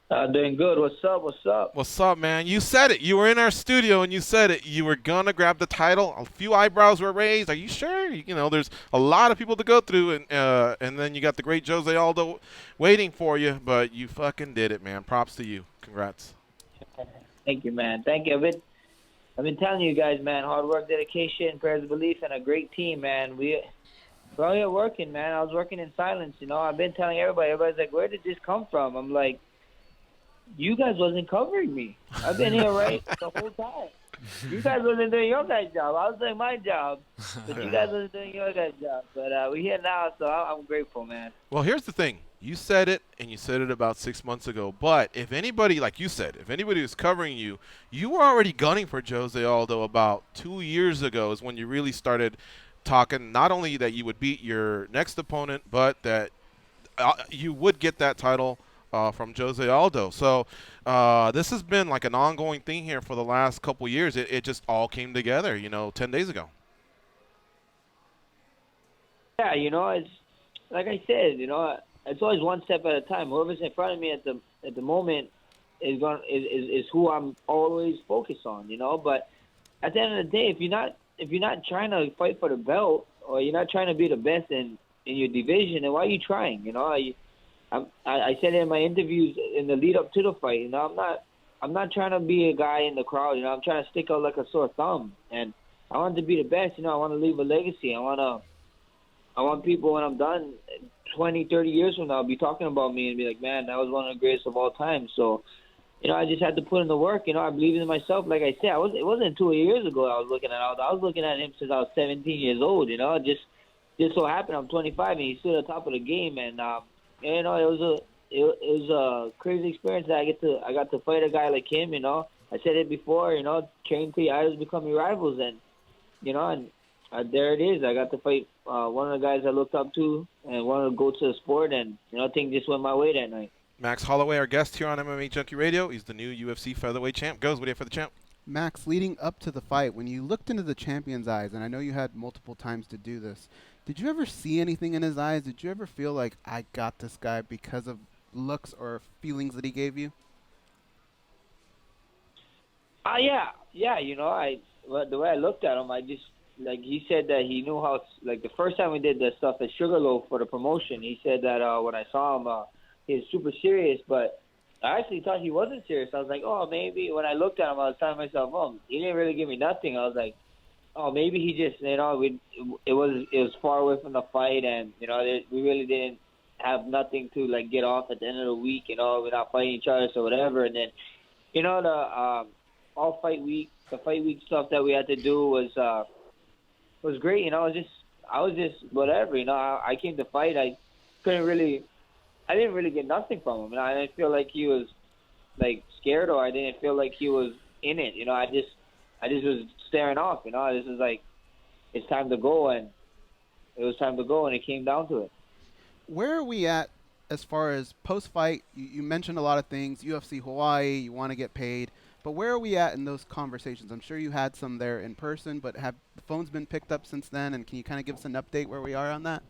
Doing good. What's up? What's up, man? You said it. You were in our studio and you said it. You were going to grab the title. A few eyebrows were raised. Are you sure? There's a lot of people to go through, and then you got the great Jose Aldo waiting for you, but you fucking did it, man. Props to you. Congrats. Thank you, man. Thank you. I've been telling you guys, man, hard work, dedication, prayers of belief, and a great team, man. We're all here working, man. I was working in silence, I've been telling everybody. Everybody's like, where did this come from? I'm like, you guys wasn't covering me. I've been here right the whole time. You guys wasn't doing your guys' job. I was doing my job, but you guys wasn't doing your guys' job. But we're here now, so I'm grateful, man. Well, here's the thing. You said it, and you said it about 6 months ago. But if anybody, like you said, if anybody was covering you, you were already gunning for Jose Aldo about 2 years ago is when you really started talking not only that you would beat your next opponent, but that you would get that title from Jose Aldo. So this has been like an ongoing thing here for the last couple years. It just all came together, 10 days ago. Yeah, it's like I said, it's always one step at a time. Whoever's in front of me at the moment is who I'm always focused on, But at the end of the day, if you're not trying to fight for the belt or you're not trying to be the best in your division, then why are you trying? I said in my interviews in the lead up to the fight, I'm not trying to be a guy in the crowd. I'm trying to stick out like a sore thumb, and I want to be the best. I want to leave a legacy. I want people when I'm done 20, 30 years from now be talking about me and be like, man, that was one of the greatest of all time. So, I just had to put in the work. I believe in myself. Like I said, it wasn't 2 years ago I was looking at Aldo. I was looking at him since I was 17 years old. Just so happened I'm 25 and he's still at the top of the game. And it was a crazy experience that I got to fight a guy like him. I said it before. Train till your idols become your rivals, and there it is. I got to fight one of the guys I looked up to and wanted to go to the sport, and things just went my way that night. Max Holloway, our guest here on MMAjunkie Radio. He's the new UFC featherweight champ. Goes, what do you have for the champ? Max, leading up to the fight, when you looked into the champion's eyes, and I know you had multiple times to do this, did you ever see anything in his eyes? Did you ever feel like, I got this guy because of looks or feelings that he gave you? Yeah. The way I looked at him, I just, like, he said that he knew how, like, the first time we did the stuff at Sugarloaf for the promotion, he said that when I saw him, he was super serious, but I actually thought he wasn't serious. I was like, oh, maybe. When I looked at him, I was telling myself, oh, he didn't really give me nothing. I was like, oh, maybe he just, it was far away from the fight, and we really didn't have nothing to like get off at the end of the week. We're not fighting each other, so whatever. And then, the all fight week, the fight week stuff that we had to do was great. I was just whatever. I came to fight. I didn't really get nothing from him. I didn't feel like he was like scared, or I didn't feel like he was in it. I just was staring off. This is like, it's time to go, and it was time to go, and it came down to it. Where are we at as far as post-fight? You mentioned a lot of things, UFC Hawaii, you want to get paid, but where are we at in those conversations? I'm sure you had some there in person, but have the phones been picked up since then, and can you kind of give us an update where we are on that?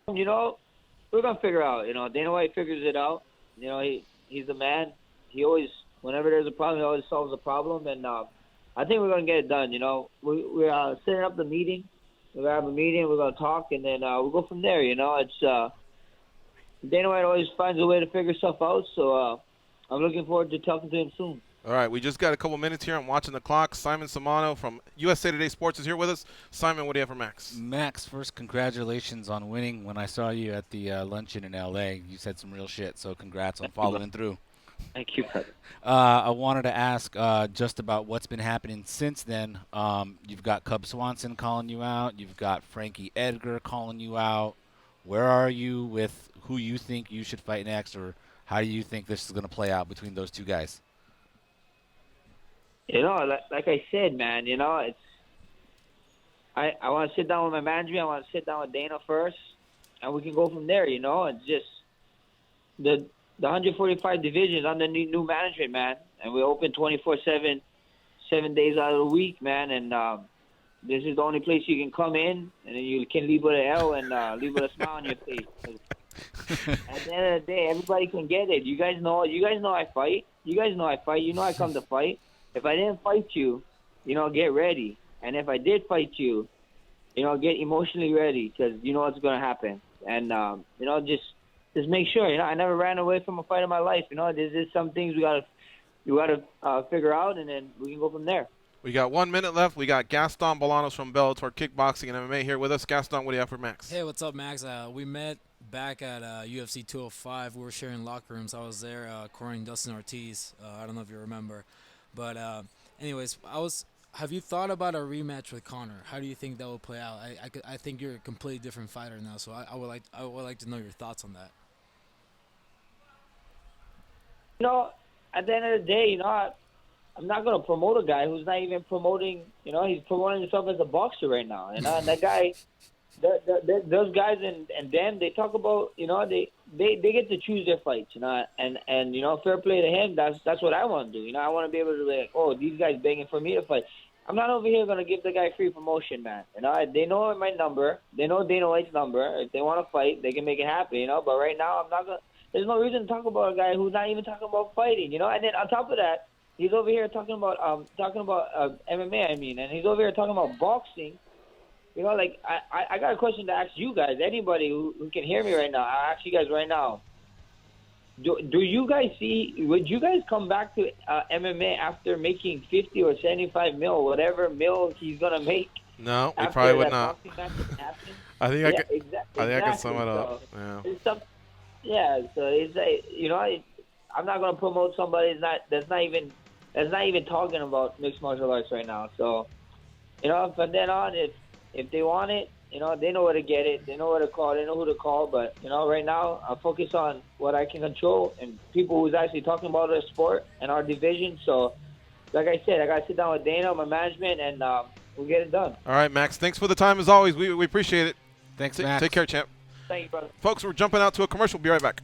We're going to figure out. Dana White figures it out. He's the man. He always, whenever there's a problem, he always solves a problem, and I think we're going to get it done. We're setting up the meeting. We're going to have a meeting, we're going to talk, and then we'll go from there. It's Dana White always finds a way to figure stuff out, so I'm looking forward to talking to him soon. All right, we just got a couple minutes here. I'm watching the clock. Simon Samano from USA Today Sports is here with us. Simon, what do you have for Max? Max, first, congratulations on winning. When I saw you at the luncheon in L.A., you said some real shit, so congrats on following through. Thank you, brother. I wanted to ask just about what's been happening since then. You've got Cub Swanson calling you out. You've got Frankie Edgar calling you out. Where are you with who you think you should fight next, or how do you think this is going to play out between those two guys? Like I said, man, it's I want to sit down with my management. I want to sit down with Dana first, and we can go from there. It's just the 145 divisions under new management, man, and we're open 24/7, 7 days out of the week, man. And this is the only place you can come in, and then you can leave with an L and leave with a smile on your face. At the end of the day, everybody can get it. You guys know I fight. You guys know I fight. I come to fight. If I didn't fight you, get ready. And if I did fight you, get emotionally ready, because you know what's going to happen. And, just make sure, I never ran away from a fight in my life. There's just some things we gotta figure out, and then we can go from there. We got 1 minute left. We got Gaston Bolanos from Bellator Kickboxing and MMA here with us. Gaston, what do you have for Max? Hey, what's up, Max? We met back at UFC 205. We were sharing locker rooms. I was there, cornering Dustin Ortiz. I don't know if you remember. But anyways, Have you thought about a rematch with Connor? How do you think that will play out? I think you're a completely different fighter now, so I would like to know your thoughts on that. You know, at the end of the day, I'm not going to promote a guy who's not even promoting. He's promoting himself as a boxer right now. And that guy, those guys and them, they talk about, they get to choose their fights, and fair play to him. That's what I want to do. I want to be able to be like, oh, these guys begging for me to fight. I'm not over here going to give the guy free promotion, man. They know my number. They know Dana White's number. If they want to fight, they can make it happen, But right now, I'm not going to. There's no reason to talk about a guy who's not even talking about fighting, And then on top of that, he's over here talking about MMA, and he's over here talking about boxing. I got a question to ask you guys. Anybody who can hear me right now, I'll ask you guys right now. Do you guys see? Would you guys come back to MMA after making 50 or 75 mil, whatever mil he's gonna make? No, we probably would not. I think exactly. I can sum it up. Yeah. So it's like, I'm not gonna promote somebody that's not even talking about mixed martial arts right now. So, from then on, if they want it, they know where to get it. They know where to call. They know who to call. But, right now, I focus on what I can control and people who's actually talking about our sport and our division. So, like I said, I got to sit down with Dana, my management, and we'll get it done. All right, Max. Thanks for the time as always. We appreciate it. Thanks, Max. Take care, champ. Thank you, brother. Folks, we're jumping out to a commercial. Be right back.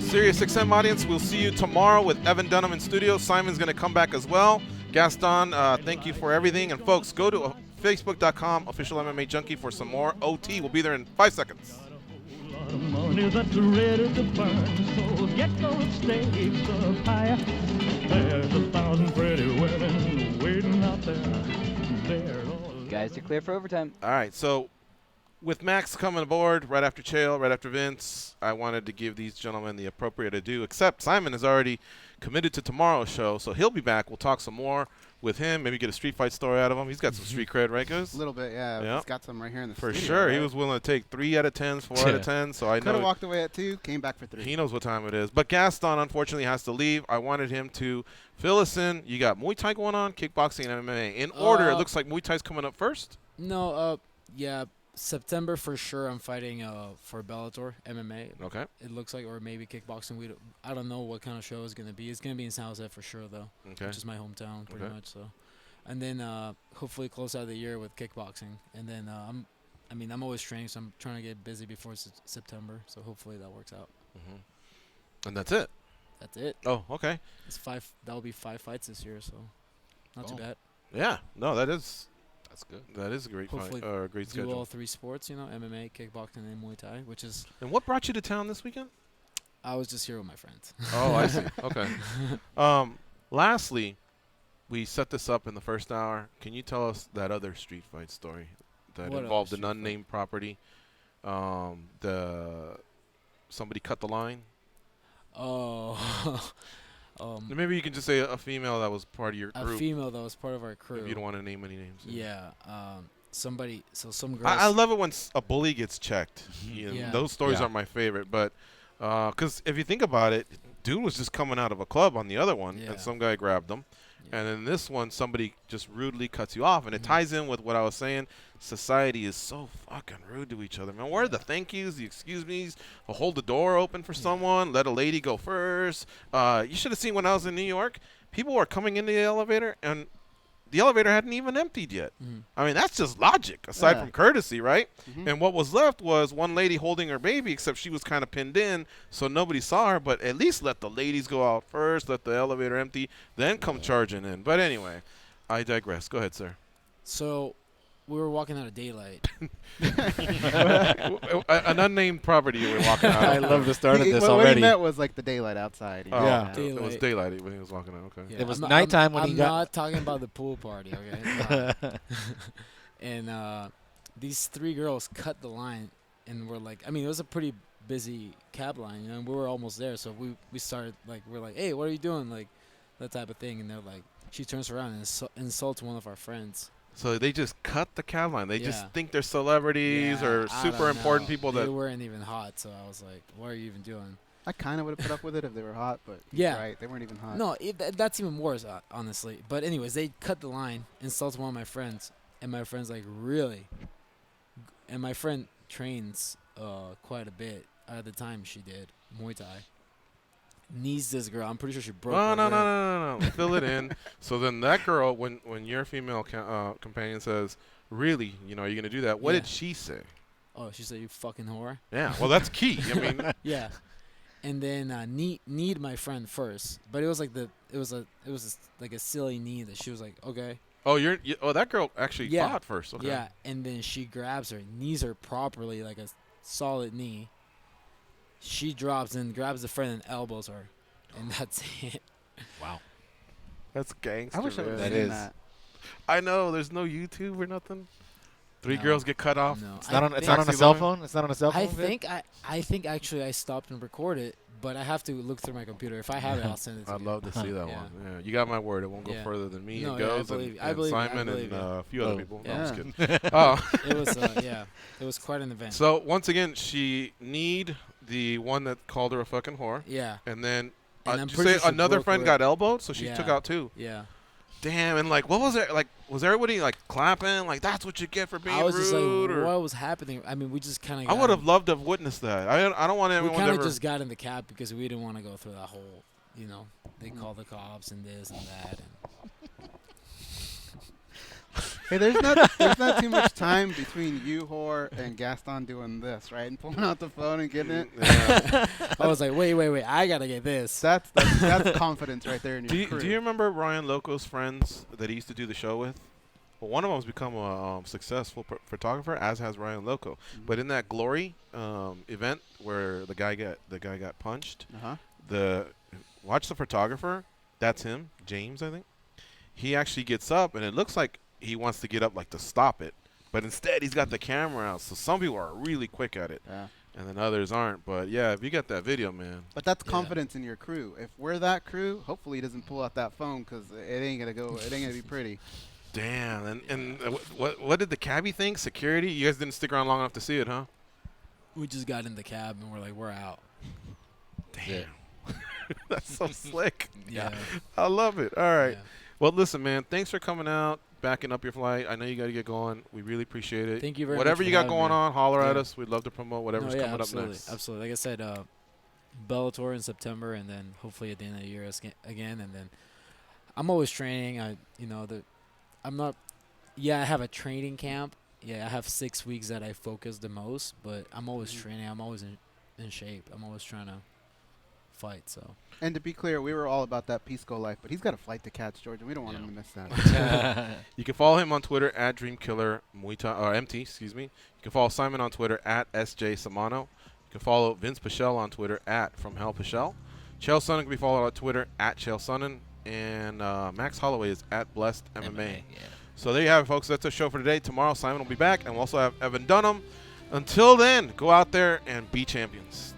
Sirius XM audience, we'll see you tomorrow with Evan Dunham in studio. Simon's going to come back as well. Gaston, thank you for everything. And folks, go to facebook.com, official MMA Junkie, for some more OT. We'll be there in 5 seconds. Money that's ready to burn, so get those stakes up higher. There's 1,000 pretty women waiting out there. Guys are clear for overtime. All right, so with Max coming aboard right after Chael, right after Vince, I wanted to give these gentlemen the appropriate ado, except Simon is already committed to tomorrow's show, so he'll be back. We'll talk some more with him, maybe get a street fight story out of him. He's got some street cred, right, Goose? A little bit, yeah. Yep. He's got some right here in the For studio, sure. right? He was willing to take 3 out of 10s, 4 out of 10s, so I know. Could have walked away at 2, came back for 3. He knows what time it is. But Gaston, unfortunately, has to leave. I wanted him to fill us in. You got Muay Thai going on, kickboxing, and MMA. In order, it looks like Muay Thai's coming up first. No, yeah, September for sure. I'm fighting for Bellator MMA. Okay. It looks like, or maybe kickboxing. I don't know what kind of show it's gonna be. It's gonna be in San Jose for sure, though. Okay. Which is my hometown, pretty much. So, and then hopefully close out the year with kickboxing. And then I'm always training, so I'm trying to get busy before September. So hopefully that works out. And that's it. That's it. Oh, okay. It's 5. That'll be 5 fights this year, so not too bad. Yeah. No, that's good. That is a great Hopefully fight, or a great do schedule. all 3 sports, MMA, kickboxing, and Muay Thai, which is. And what brought you to town this weekend? I was just here with my friends. Oh, I see. Okay. Lastly, we set this up in the first hour. Can you tell us that other street fight story that What involved other an unnamed property? Somebody cut the line. Oh. Maybe you can just say a female that was part of your A group. female that was part of our crew. If you don't want to name any names. Yeah. Some girls. I love it when a bully gets checked. Yeah. Those stories are my favorite. But because if you think about it, dude was just coming out of a club on the other one, and some guy grabbed him. And in this one, somebody just rudely cuts you off. And it ties in with what I was saying. Society is so fucking rude to each other, man. Where are the thank yous, the excuse me's? Hold the door open for someone. Let a lady go first. You should have seen when I was in New York. People were coming into the elevator, and the elevator hadn't even emptied yet. I mean, that's just logic, aside from courtesy, right? And what was left was one lady holding her baby, except she was kind of pinned in, so nobody saw her. But at least let the ladies go out first, let the elevator empty, then come charging in. But anyway, I digress. Go ahead, sir. So we were walking out of daylight. An unnamed property you were walking out of. I love the start of this What already. he meant was like the daylight outside. Oh, Yeah. It was daylight when he was walking out. Okay. Yeah, It was nighttime when he got. I'm not talking about the pool party, okay? And these 3 girls cut the line, and we're like, it was a pretty busy cab line, and we were almost there. So we started we're like, hey, what are you doing? Like that type of thing. And they're like, she turns around and insults one of our friends. So they just cut the cab line. They just think they're celebrities or I super don't important know. people They that weren't even hot. So I was like, what are you even doing? I kind of would have put up with it if they were hot, but Yeah. right, they weren't even hot. No, that's even worse, honestly. But anyways, they cut the line, insults one of my friends, and my friend's like, really? And my friend trains quite a bit. At the time, she did Muay Thai. Knees this girl. I'm pretty sure she broke. Oh, her no. rib. Fill it in. So then that girl, when your female companion says, really, are you going to do that? What Yeah. did she say? Oh, she said, you fucking whore. Yeah, well, that's key. I mean. Yeah. And then kneed my friend first, but it was like like a silly knee that she was like, okay. Oh, that girl actually fought first. Okay. Yeah, and then she grabs her, knees her properly, like a solid knee. She drops and grabs the friend and elbows her, and that's it. Wow. That's gangster. I wish I would man. have That seen is. that. I know. There's no YouTube or nothing. 3 No. girls get cut off. No. It's not on a cell phone. It's not on a cell phone. I think actually I stopped and recorded it, but I have to look through my computer. If I have it, I'll send it to you. I'd love to see that Yeah. one. Yeah, you got my word. It won't go Yeah. further than me. No, It yeah, I goes believe you. I and believe you. I Simon believe and you. a few other Oh. people. Yeah. No, I'm just kidding. Oh. It was it was quite an event. So once again, she kneed the one that called her a fucking whore. Yeah. And then And I'm did you pretty say sure she another broke friend her got rib. elbowed, so she Yeah. took out 2. Yeah. Damn, and what was it like? Was everybody clapping? That's what you get for being I was just rude? like, or what was happening? I mean, we just kind of. I would have loved to have witnessed that. I don't want We everyone kind to of ever. just got in the cab because we didn't want to go through that whole, they call the cops and this and that. And Hey, there's not too much time between you, Whore, and Gaston doing this, right? And pulling out the phone and getting it. Yeah. I was like, wait, I gotta get this. That's confidence right there in your crew. Do you remember Ryan Loco's friends that he used to do the show with? Well, one of them has become a successful photographer, as has Ryan Loco. Mm-hmm. But in that Glory event where the guy got punched, watch the photographer. That's him, James, I think. He actually gets up, and it looks like he wants to get up like to stop it, but instead he's got the camera out. So some people are really quick at it, and then others aren't. But yeah, if you got that video, man. But that's confidence in your crew. If we're that crew, hopefully he doesn't pull out that phone because it ain't gonna be pretty. Damn. And what did the cabbie think? Security? You guys didn't stick around long enough to see it, huh? We just got in the cab and we're like, we're out. Damn. That's so slick. Yeah. I love it. All right. Yeah. Well, listen, man, thanks for coming out, backing up your flight. I know you got to get going. We really appreciate it. Thank you very much. Whatever you got going me. on, holler at us. We'd love to promote whatever's coming absolutely. up next. Absolutely. Like I said, Bellator in September, and then hopefully at the end of the year again. And then I'm always training. I have a training camp. Yeah, I have 6 weeks that I focus the most, but I'm always training. I'm always in shape. I'm always trying to fight. So. And to be clear, we were all about that Pisco life, but he's got a flight to catch, George, and we don't want him to miss that. You can follow him on Twitter at DreamKiller MT. Excuse me. You can follow Simon on Twitter at SJ Samano. You can follow Vince Pichel on Twitter at From Hell Pichel. Chael Sonnen can be followed on Twitter at Chael Sonnen, and Max Holloway is at Blessed MMA. So there you have it, folks. That's our show for today. Tomorrow, Simon will be back, and we'll also have Evan Dunham. Until then, go out there and be champions.